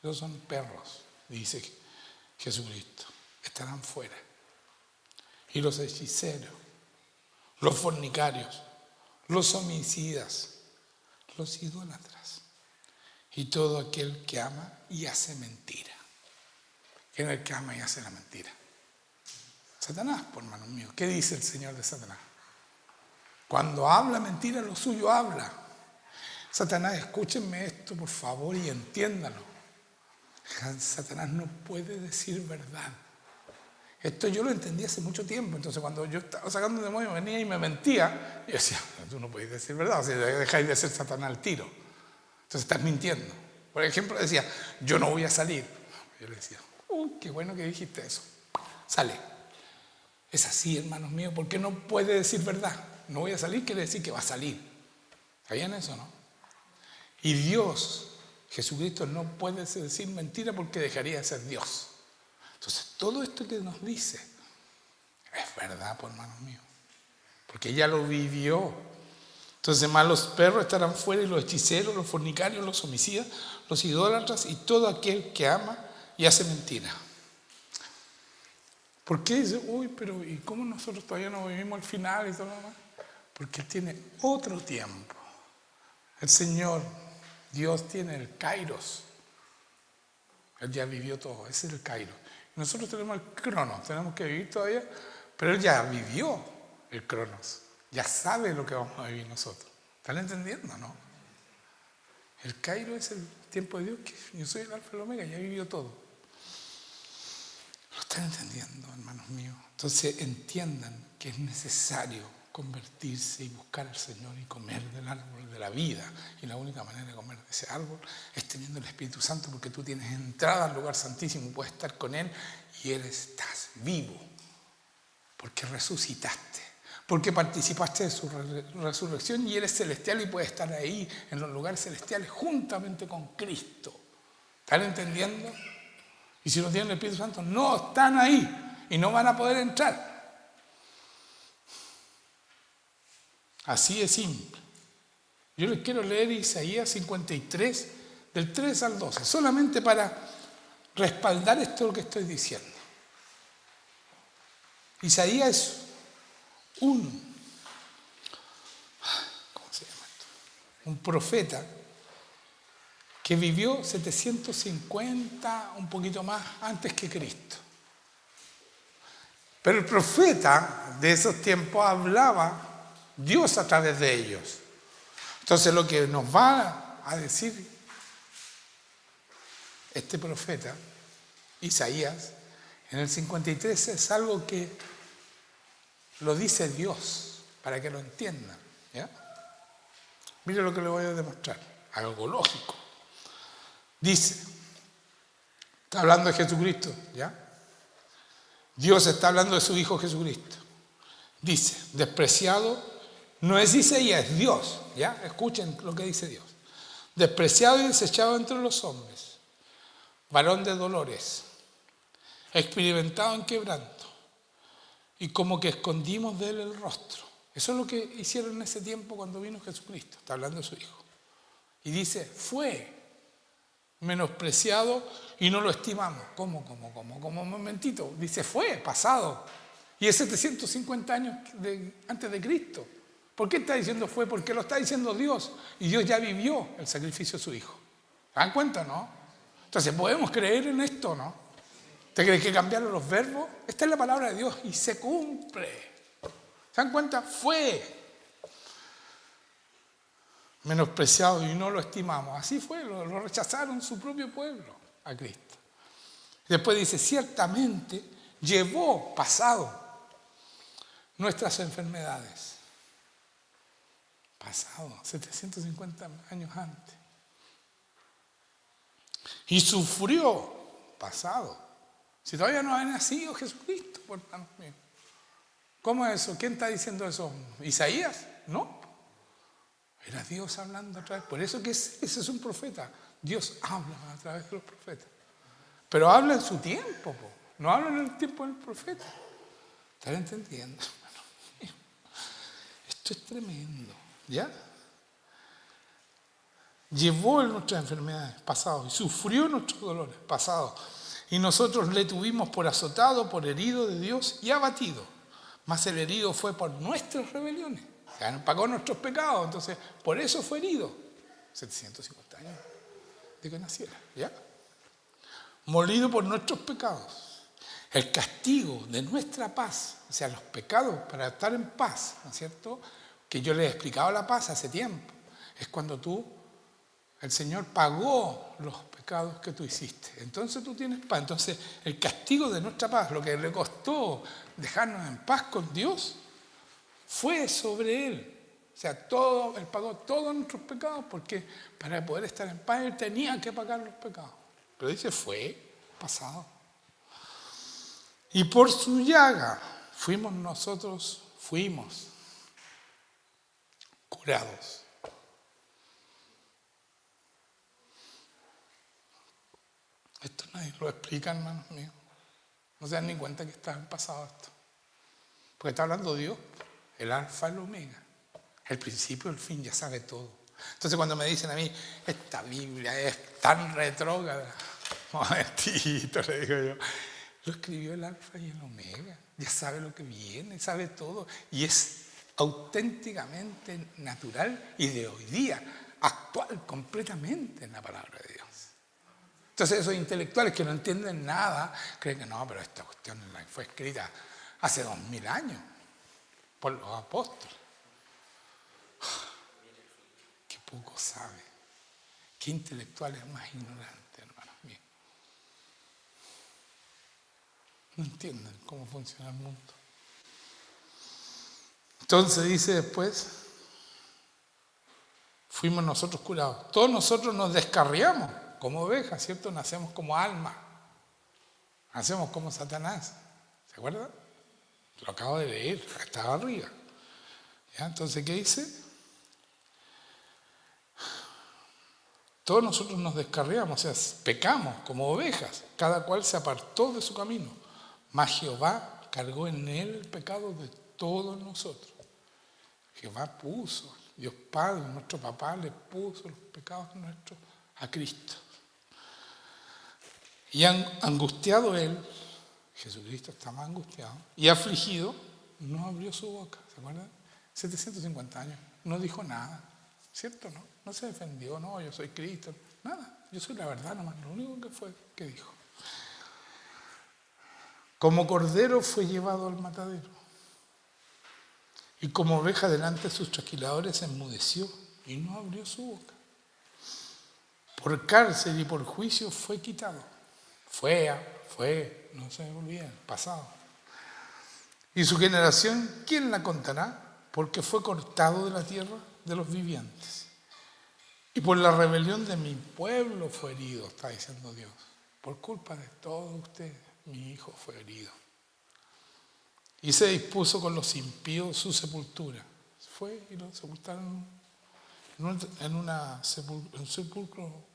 Esos son perros, dice Jesucristo, estarán fuera. Y los hechiceros, los fornicarios, los homicidas, los idólatras y todo aquel que ama y hace mentira. ¿Quién es el que ama y hace la mentira? Satanás, por hermanos míos. ¿Qué dice el Señor de Satanás? Cuando habla mentira, lo suyo habla. Satanás, escúchenme esto por favor y entiéndanlo. Satanás no puede decir verdad. Esto yo lo entendí hace mucho tiempo. Entonces cuando yo estaba sacando un demonio, venía y me mentía, yo decía, tú no puedes decir verdad, o sea, dejáis de ser Satanás al tiro. Entonces estás mintiendo. Por ejemplo, decía, yo no voy a salir. Yo le decía, qué bueno que dijiste eso. Sale. Es así, hermanos míos, porque no puede decir verdad. No voy a salir quiere decir que va a salir. ¿Sabían eso, no? Y Dios, Jesucristo, no puede decir mentira porque dejaría de ser Dios. Entonces, todo esto que nos dice es verdad, pues, hermanos míos, porque ella lo vivió. Entonces, más los perros estarán fuera, y los hechiceros, los fornicarios, los homicidas, los idólatras y todo aquel que ama y hace mentira. ¿Por qué dice, pero ¿y cómo nosotros todavía no vivimos el final y todo lo demás? Porque Él tiene otro tiempo. El Señor, Dios, tiene el Kairos. Él ya vivió todo, ese es el Kairos. Nosotros tenemos el Cronos, tenemos que vivir todavía, pero Él ya vivió el Cronos. Ya sabe lo que vamos a vivir nosotros. ¿Están entendiendo, no? El Kairos es el tiempo de Dios, que yo soy el alfa y el omega, ya vivió todo. ¿Lo están entendiendo, hermanos míos? Entonces entiendan que es necesario convertirse y buscar al Señor y comer del árbol de la vida. Y la única manera de comer de ese árbol es teniendo el Espíritu Santo, porque tú tienes entrada al lugar santísimo, puedes estar con Él y estás vivo. Porque resucitaste, porque participaste de su resurrección y eres celestial y puedes estar ahí en los lugares celestiales juntamente con Cristo. ¿Están entendiendo? Y si no tienen el Espíritu Santo, no están ahí y no van a poder entrar. Así de simple. Yo les quiero leer Isaías 53, del 3 al 12, solamente para respaldar esto que estoy diciendo. Isaías es un profeta que vivió 750, un poquito más, antes que Cristo. Pero el profeta de esos tiempos hablaba Dios a través de ellos. Entonces lo que nos va a decir este profeta, Isaías, en el 53 es algo que lo dice Dios, para que lo entiendan. ¿Ya? Mire lo que le voy a demostrar, algo lógico. Dice, está hablando de Jesucristo, ¿ya? Dios está hablando de su Hijo Jesucristo. Dice, despreciado, no es Isaías, es Dios, ¿ya? Escuchen lo que dice Dios. Despreciado y desechado entre los hombres, varón de dolores, experimentado en quebranto, y como que escondimos de él el rostro. Eso es lo que hicieron en ese tiempo cuando vino Jesucristo. Está hablando de su Hijo. Y dice, fue menospreciado y no lo estimamos. ¿Cómo? Un momentito. Dice, fue, pasado. Y es 750 años antes de Cristo. ¿Por qué está diciendo fue? Porque lo está diciendo Dios. Y Dios ya vivió el sacrificio de su Hijo. ¿Se dan cuenta, no? Entonces, ¿podemos creer en esto, no? ¿Usted cree que cambiaron los verbos? Esta es la palabra de Dios y se cumple. ¿Se dan cuenta? Fue menospreciado y no lo estimamos. Así fue, lo rechazaron su propio pueblo a Cristo. Después dice, ciertamente llevó, pasado, nuestras enfermedades. Pasado, 750 años antes. Y sufrió, pasado. Si todavía no ha nacido Jesucristo, por hermanos míos. ¿Cómo es eso? ¿Quién está diciendo eso? ¿Isaías? No. Era Dios hablando a través. Por eso que ese es un profeta. Dios habla a través de los profetas. Pero habla en su tiempo, no habla en el tiempo del profeta. ¿Están entendiendo? Esto es tremendo. ¿Ya? Llevó nuestras enfermedades, pasado, y sufrió nuestros dolores, pasado. Y nosotros le tuvimos por azotado, por herido de Dios y abatido. Mas el herido fue por nuestras rebeliones. O sea, pagó nuestros pecados, entonces por eso fue herido. 750 años de que naciera, ¿ya? Molido por nuestros pecados. El castigo de nuestra paz, o sea, los pecados para estar en paz, ¿no es cierto? Que yo les he explicado la paz hace tiempo. Es cuando el Señor pagó los pecados que tú hiciste. Entonces tú tienes paz. Entonces el castigo de nuestra paz, lo que le costó dejarnos en paz con Dios, fue sobre Él. O sea, Él pagó todos nuestros pecados porque para poder estar en paz Él tenía que pagar los pecados. Pero dice, fue pasado. Y por su llaga fuimos curados. Esto nadie lo explica, hermanos míos. No se dan ni cuenta que está en pasado esto. Porque está hablando Dios, el alfa y el omega, el principio y el fin, ya sabe todo. Entonces cuando me dicen a mí, esta Biblia es tan retrógrada, momentito, le digo yo, lo escribió el alfa y el omega, ya sabe lo que viene, sabe todo, y es auténticamente natural y de hoy día, actual completamente en la palabra de Dios. Entonces esos intelectuales que no entienden nada, creen que no, pero esta cuestión fue escrita hace 2000 años por los apóstoles. Qué poco sabe. Qué intelectuales más ignorantes, hermanos míos. No entienden cómo funciona el mundo. Entonces dice después, fuimos nosotros curados. Todos nosotros nos descarriamos como ovejas, ¿cierto? Nacemos como alma. Nacemos como Satanás. ¿Se acuerdan? Lo acabo de leer, estaba arriba. ¿Ya? Entonces, ¿qué dice? Todos nosotros nos descarriamos, o sea, pecamos como ovejas. Cada cual se apartó de su camino. Mas Jehová cargó en él el pecado de todos nosotros. Jehová puso, Dios Padre, nuestro papá, le puso los pecados nuestros a Cristo. Y angustiado él, Jesucristo estaba angustiado, y afligido, no abrió su boca. ¿Se acuerdan? 750 años, no dijo nada, ¿cierto? No se defendió, no, yo soy Cristo, nada, yo soy la verdad nomás, lo único que dijo. Como cordero fue llevado al matadero, y como oveja delante de sus trasquiladores se enmudeció y no abrió su boca. Por cárcel y por juicio fue quitado. Fue, no se me olviden, pasado. Y su generación, ¿quién la contará? Porque fue cortado de la tierra de los vivientes. Y por la rebelión de mi pueblo fue herido, está diciendo Dios. Por culpa de todos ustedes, mi hijo fue herido. Y se dispuso con los impíos su sepultura. Fue y lo sepultaron en un sepulcro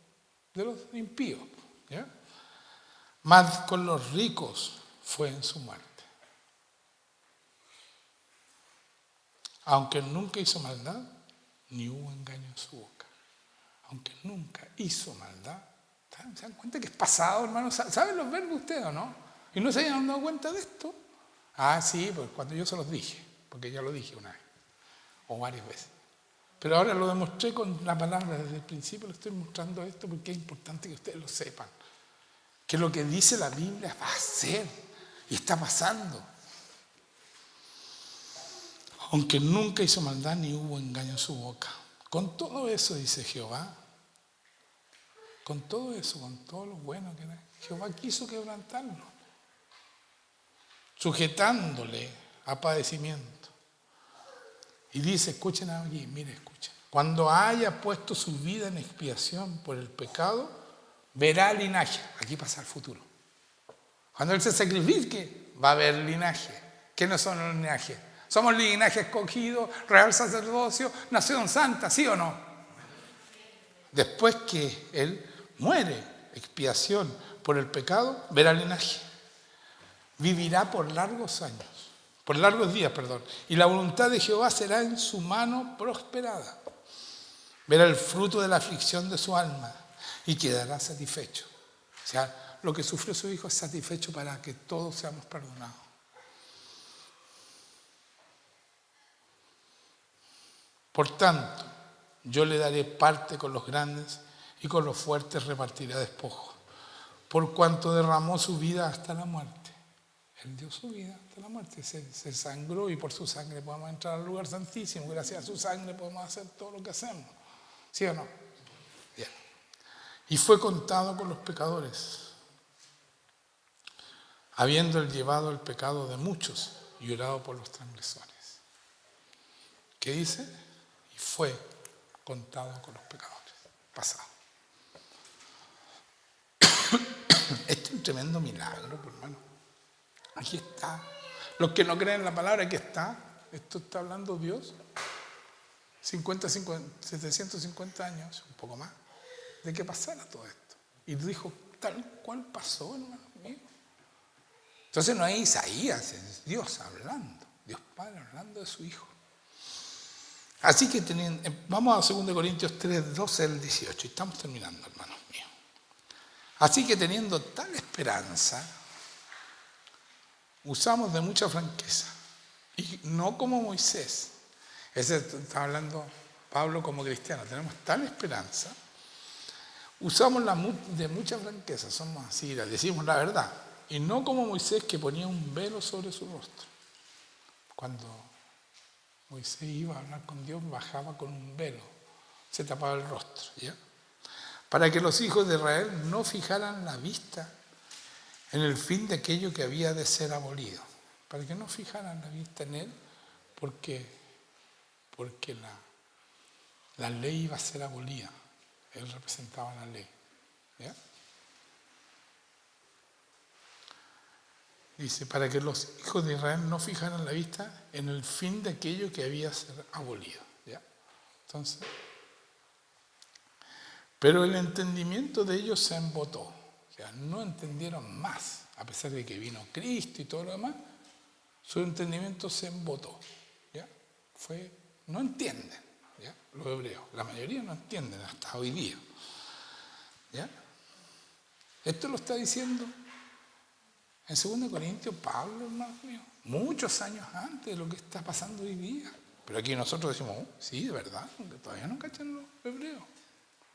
de los impíos. ¿Ya? Mas con los ricos fue en su muerte. Aunque nunca hizo maldad, ni hubo engaño en su boca. Aunque nunca hizo maldad. ¿Se dan cuenta que es pasado, hermano? ¿Saben los verbos ustedes o no? ¿Y no se hayan dado cuenta de esto? Ah, sí, pues cuando yo se los dije, porque ya lo dije una vez, o varias veces. Pero ahora lo demostré con la palabra, desde el principio le estoy mostrando esto porque es importante que ustedes lo sepan. Que lo que dice la Biblia va a ser, y está pasando. Aunque nunca hizo maldad ni hubo engaño en su boca. Con todo eso, dice Jehová, con todo eso, con todo lo bueno que era, Jehová quiso quebrantarlo, sujetándole a padecimiento. Y dice, escuchen aquí, mire, escuchen. Cuando haya puesto su vida en expiación por el pecado, verá linaje. Aquí pasa el futuro. Cuando Él se sacrifique, va a haber linaje. ¿Quiénes son los linajes? Somos linaje escogido, real sacerdocio, nación santa, ¿sí o no? Después que Él muere, expiación por el pecado, verá linaje. Vivirá por largos años, por largos días, perdón. Y la voluntad de Jehová será en su mano prosperada. Verá el fruto de la aflicción de su alma y quedará satisfecho. O sea, lo que sufrió su hijo es satisfecho para que todos seamos perdonados. Por tanto, yo le daré parte con los grandes y con los fuertes repartiré despojos. Por cuanto derramó su vida hasta la muerte. Él dio su vida hasta la muerte, se sangró y por su sangre podemos entrar al lugar santísimo. Gracias a su sangre podemos hacer todo lo que hacemos. ¿Sí o no? Bien. Y fue contado con los pecadores, habiendo él llevado el pecado de muchos y orado por los transgresores. ¿Qué dice? Y fue contado con los pecadores. Pasado. Este es un tremendo milagro, hermano. Aquí está. Los que no creen en la palabra, aquí está. Esto está hablando Dios. 750 años, un poco más, de que pasara todo esto. Y dijo, tal cual pasó, hermano mío. Entonces no es Isaías, es Dios hablando. Dios Padre hablando de su Hijo. Así que vamos a 2 Corintios 3, 12 al 18. Y estamos terminando, hermanos míos. Así que teniendo tal esperanza, usamos de mucha franqueza. Y no como Moisés. Ese está hablando Pablo como cristiano. Tenemos tal esperanza. Usamos de mucha franqueza. Somos así, decimos la verdad. Y no como Moisés, que ponía un velo sobre su rostro. Cuando Moisés iba a hablar con Dios, bajaba con un velo. Se tapaba el rostro. ¿Ya? Para que los hijos de Israel no fijaran la vista en el fin de aquello que había de ser abolido. Para que no fijaran la vista en él, porque la ley iba a ser abolida. Él representaba la ley. ¿Ya? Dice, para que los hijos de Israel no fijaran la vista en el fin de aquello que había de ser abolido. ¿Ya? Entonces, pero el entendimiento de ellos se embotó. O sea, no entendieron más, a pesar de que vino Cristo y todo lo demás, su entendimiento se embotó. ¿Ya? No entienden. ¿Ya? Los hebreos, la mayoría no entienden hasta hoy día. ¿Ya? Esto lo está diciendo en 2 Corintios Pablo, hermano mío, muchos años antes de lo que está pasando hoy día. Pero aquí nosotros decimos, sí, de verdad, porque todavía no cachan los hebreos,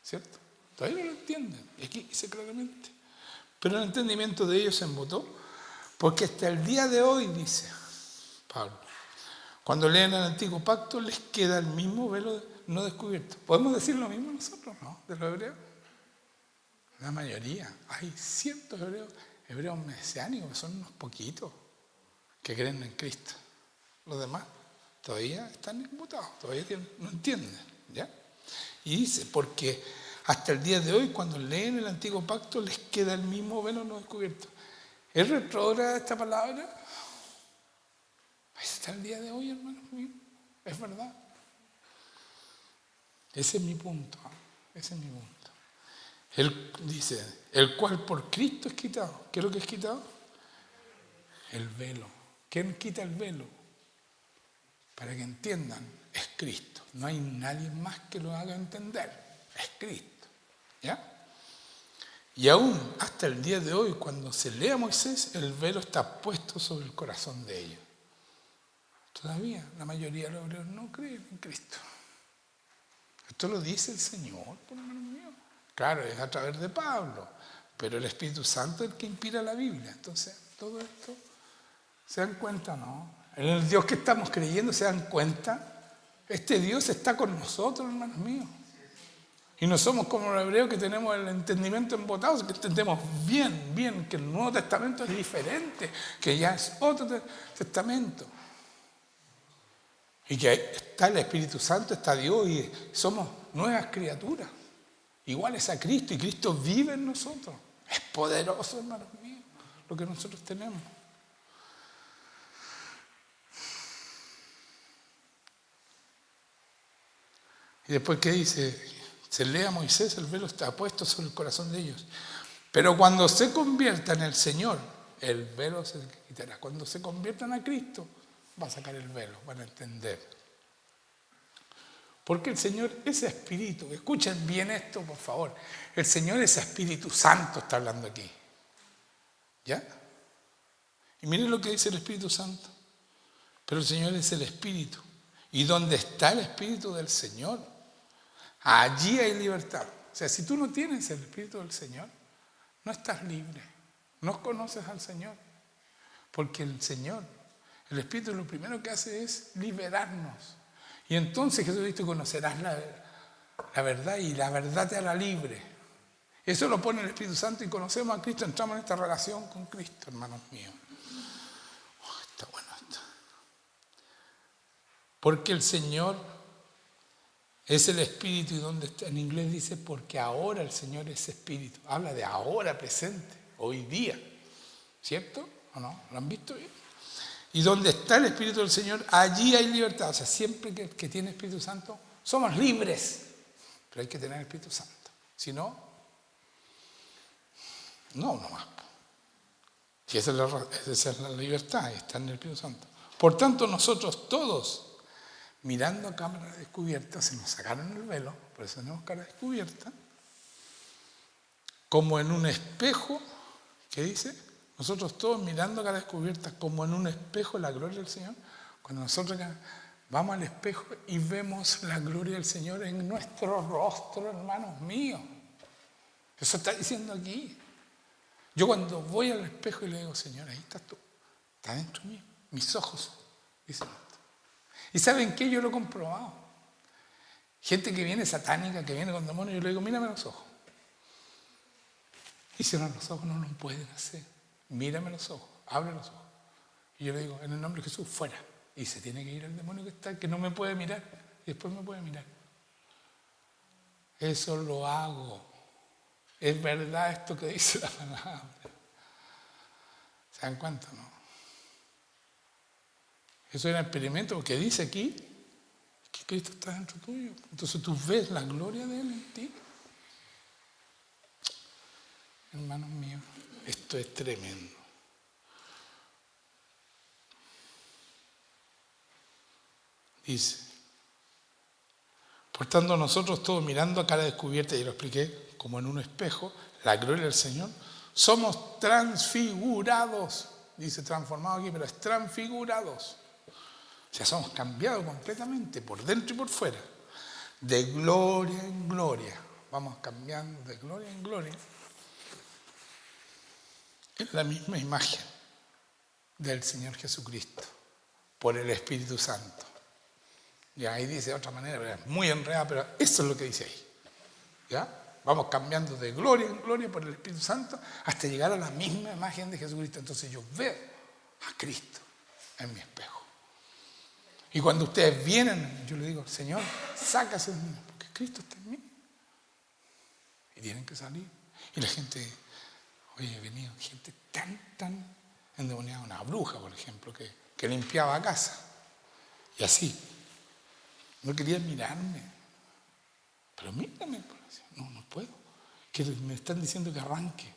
¿cierto? Todavía no lo entienden. Y aquí dice claramente. Pero el entendimiento de ellos se embotó, porque hasta el día de hoy, dice Pablo, cuando leen el Antiguo Pacto les queda el mismo velo no descubierto. ¿Podemos decir lo mismo nosotros, no? De los hebreos. La mayoría. Hay ciertos hebreos mesiánicos, que son unos poquitos, que creen en Cristo. Los demás todavía están embutados, todavía no entienden. ¿Ya? Y dice, porque hasta el día de hoy, cuando leen el Antiguo Pacto, les queda el mismo velo no descubierto. ¿Es retrógrada esta palabra? Hasta el día de hoy, hermanos míos. Es verdad. Ese es mi punto. Ese es mi punto. Él dice, el cual por Cristo es quitado. ¿Qué es lo que es quitado? El velo. ¿Quién quita el velo? Para que entiendan, es Cristo. No hay nadie más que lo haga entender. Es Cristo. ¿Ya? Y aún hasta el día de hoy, cuando se lee a Moisés, el velo está puesto sobre el corazón de ellos. Todavía la mayoría de los hebreos no creen en Cristo. Esto lo dice el Señor, por hermano mío. Claro, es a través de Pablo, pero el Espíritu Santo es el que inspira la Biblia. Entonces, todo esto, ¿se dan cuenta, no? En el Dios que estamos creyendo, ¿se dan cuenta? Este Dios está con nosotros, hermanos míos. Y no somos como los hebreos que tenemos el entendimiento embotado, que entendemos bien que el Nuevo Testamento es diferente, que ya es otro testamento. Y que está el Espíritu Santo, está Dios y somos nuevas criaturas, iguales a Cristo, y Cristo vive en nosotros. Es poderoso, hermanos míos, lo que nosotros tenemos. Y después, ¿qué dice? Se lee a Moisés, el velo está puesto sobre el corazón de ellos. Pero cuando se conviertan en el Señor, el velo se quitará. Cuando se conviertan a Cristo, va a sacar el velo, van a entender. Porque el Señor es Espíritu. Escuchen bien esto, por favor. El Señor es Espíritu Santo, está hablando aquí. ¿Ya? Y miren lo que dice el Espíritu Santo. Pero el Señor es el Espíritu. Y donde está el Espíritu del Señor, allí hay libertad. O sea, si tú no tienes el Espíritu del Señor, no estás libre. No conoces al Señor. Porque el Señor, el Espíritu, lo primero que hace es liberarnos. Y entonces Jesús dice, conocerás la verdad y la verdad te hará libre. Eso lo pone el Espíritu Santo y conocemos a Cristo, entramos en esta relación con Cristo, hermanos míos. Está bueno esto. Porque el Señor es el Espíritu y donde está, en inglés dice, porque ahora el Señor es Espíritu. Habla de ahora presente, hoy día. ¿Cierto? ¿O no? ¿Lo han visto bien? Y donde está el Espíritu del Señor, allí hay libertad. O sea, siempre que tiene Espíritu Santo, somos libres. Pero hay que tener el Espíritu Santo. Si no, no más. Si esa es la libertad, está en el Espíritu Santo. Por tanto, nosotros todos, mirando a cámara descubierta, se nos sacaron el velo, por eso tenemos cara descubierta, como en un espejo, ¿qué dice? Nosotros todos mirando a cara descubierta como en un espejo la gloria del Señor. Cuando nosotros vamos al espejo y vemos la gloria del Señor en nuestro rostro, hermanos míos. Eso está diciendo aquí. Yo cuando voy al espejo y le digo, Señor, ahí estás tú. Está dentro mío. Mis ojos dicen esto. ¿Y saben qué? Yo lo he comprobado. Gente que viene satánica, que viene con demonios, yo le digo, mírame los ojos. Y cierran los ojos, no lo pueden hacer. Mírame los ojos, abre los ojos. Y yo le digo, en el nombre de Jesús, fuera. Y se tiene que ir el demonio que está, que no me puede mirar. Y después me puede mirar. Eso lo hago. Es verdad esto que dice la palabra. ¿Se dan cuenta, no? Eso era un experimento, porque dice aquí que Cristo está dentro tuyo. Entonces tú ves la gloria de Él en ti. Hermanos míos, esto es tremendo. Dice, por tanto nosotros todos mirando a cara descubierta, y lo expliqué, como en un espejo, la gloria del Señor, somos transfigurados. Dice transformados aquí, pero es transfigurados. O sea, somos cambiados completamente, por dentro y por fuera. De gloria en gloria. Vamos cambiando de gloria en gloria. Es la misma imagen del Señor Jesucristo, por el Espíritu Santo. Y ahí dice de otra manera, pero es muy enredada, pero eso es lo que dice ahí. ¿Ya? Vamos cambiando de gloria en gloria por el Espíritu Santo hasta llegar a la misma imagen de Jesucristo. Entonces yo veo a Cristo en mi espejo. Y cuando ustedes vienen, yo le digo, Señor, sácase de mí, porque Cristo está en mí. Y tienen que salir. Y la gente, oye, he venido gente tan endemoniada, una bruja, por ejemplo, que limpiaba casa. Y así. No quería mirarme. Pero mírame, no puedo. que me están diciendo que arranque,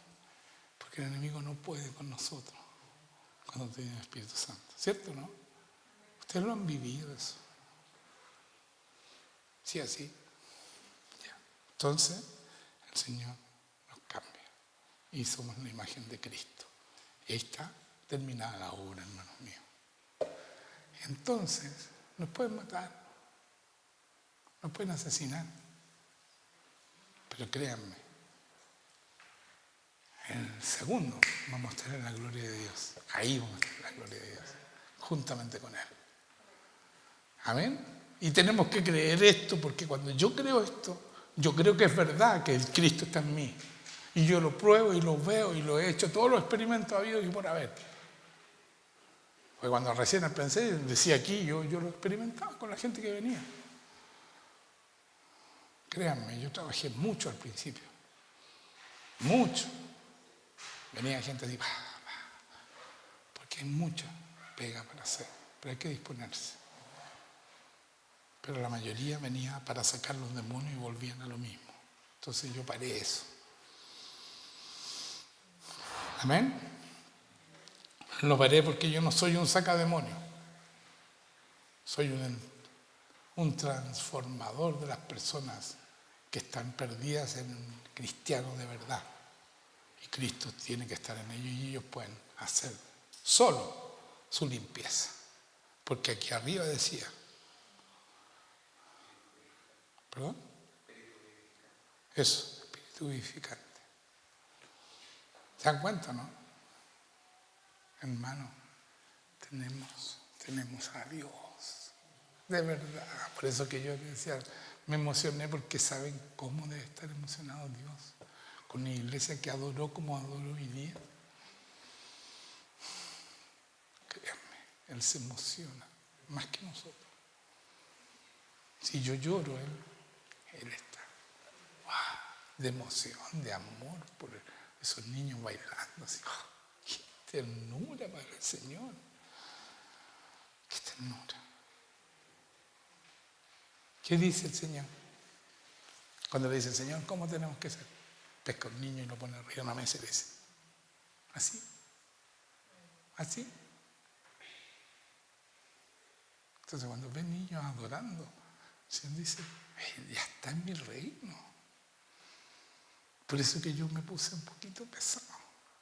porque el enemigo no puede con nosotros cuando tiene el Espíritu Santo, ¿cierto, no? Ustedes lo han vivido eso. Sí, así. Ya. Entonces, el Señor nos cambia y somos la imagen de Cristo. Y ahí está terminada la obra, hermanos míos. Entonces, nos pueden matar, nos pueden asesinar, pero créanme, el segundo vamos a tener la gloria de Dios. Ahí vamos a tener la gloria de Dios, juntamente con Él. Amén. Y tenemos que creer esto, porque cuando yo creo esto, yo creo que es verdad que el Cristo está en mí. Y yo lo pruebo y lo veo y lo he hecho, todos los experimentos habidos y por haber. Porque cuando recién pensé, decía aquí, yo lo experimentaba con la gente que venía. Créanme, yo trabajé mucho al principio. Mucho. Venía gente así, porque hay mucha pega para hacer, pero hay que disponerse. Pero la mayoría venía para sacar los demonios y volvían a lo mismo. Entonces yo paré eso. Amén. Lo paré porque yo no soy un sacademonio. Soy un transformador de las personas que están perdidas en cristianos de verdad. Y Cristo tiene que estar en ellos y ellos pueden hacer solo su limpieza. Porque aquí arriba decía, ¿perdón? Eso, espíritu vivificante. ¿Se dan cuenta, no? Hermano, tenemos a Dios. De verdad. Por eso que yo decía, me emocioné porque saben cómo debe estar emocionado Dios. Con una iglesia que adoró como adoró hoy día. Créanme, Él se emociona más que nosotros. Si yo lloro, Él está de emoción, de amor por esos niños bailando así. ¡Qué ternura para el Señor! ¡Qué ternura! ¿Qué dice el Señor? Cuando le dice el Señor, ¿cómo tenemos que ser? Pesca un niño y lo pone arriba de una mesa y le dice, así, así. Entonces cuando ve niños adorando, el Señor dice, ya está en mi reino. Por eso que yo me puse un poquito pesado.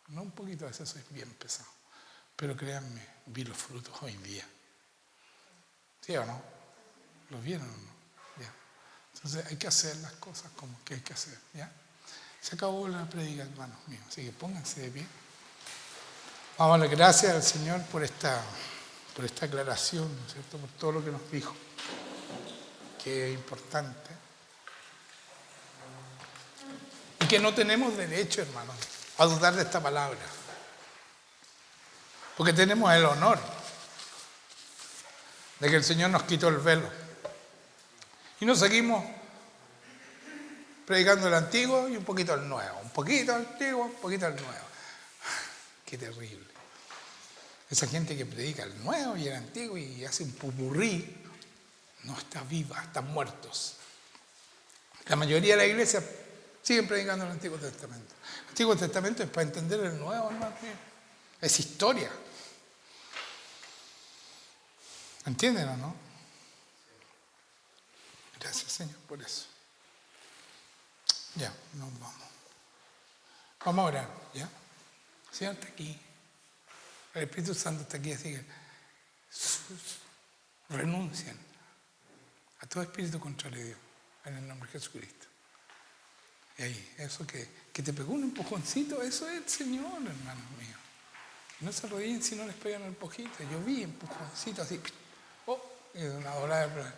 No un poquito, a veces soy bien pesado. Pero créanme, vi los frutos hoy día. ¿Sí o no? ¿Los vieron o no? Ya. Entonces hay que hacer las cosas como que hay que hacer, ¿ya? Se acabó la prédica, hermanos míos, así que pónganse de pie. Vamos a darle gracias al Señor por esta aclaración, ¿no es cierto? Por todo lo que nos dijo, que es importante. Y que no tenemos derecho, hermanos, a dudar de esta palabra. Porque tenemos el honor de que el Señor nos quitó el velo. Y nos seguimos predicando el antiguo y un poquito el nuevo. Un poquito el antiguo, un poquito el nuevo. Qué terrible. Esa gente que predica el nuevo y el antiguo y hace un pupurrí, no está viva, están muertos. La mayoría de la iglesia siguen predicando el Antiguo Testamento. El Antiguo Testamento es para entender el Nuevo, hermano mío. Es historia. ¿Entienden o no? Gracias, Señor, por eso. Ya, nos vamos. Vamos a orar, ¿ya? El Señor está aquí. El Espíritu Santo está aquí, así que renuncien a todo espíritu contrario a Dios, en el nombre de Jesucristo. Y ahí, eso que te pegó un empujoncito, eso es el Señor, hermanos míos. No se arrodillen si no les pegan el empujito. Yo vi empujoncito así, y de una hora de...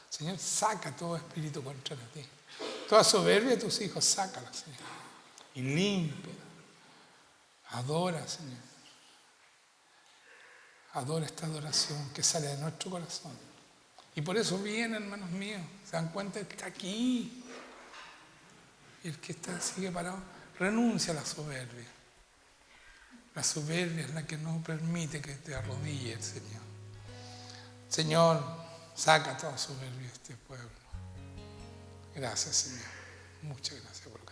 Señor, saca todo espíritu contrario a ti. Toda soberbia de tus hijos, sácala, Señor. Y limpia. Adora, Señor. Adora esta adoración que sale de nuestro corazón. Y por eso viene, hermanos míos. Se dan cuenta que está aquí. Y el que sigue parado, renuncia a la soberbia. La soberbia es la que no permite que te arrodille el Señor. Señor, saca toda soberbia de este pueblo. Gracias, Señor. Muchas gracias por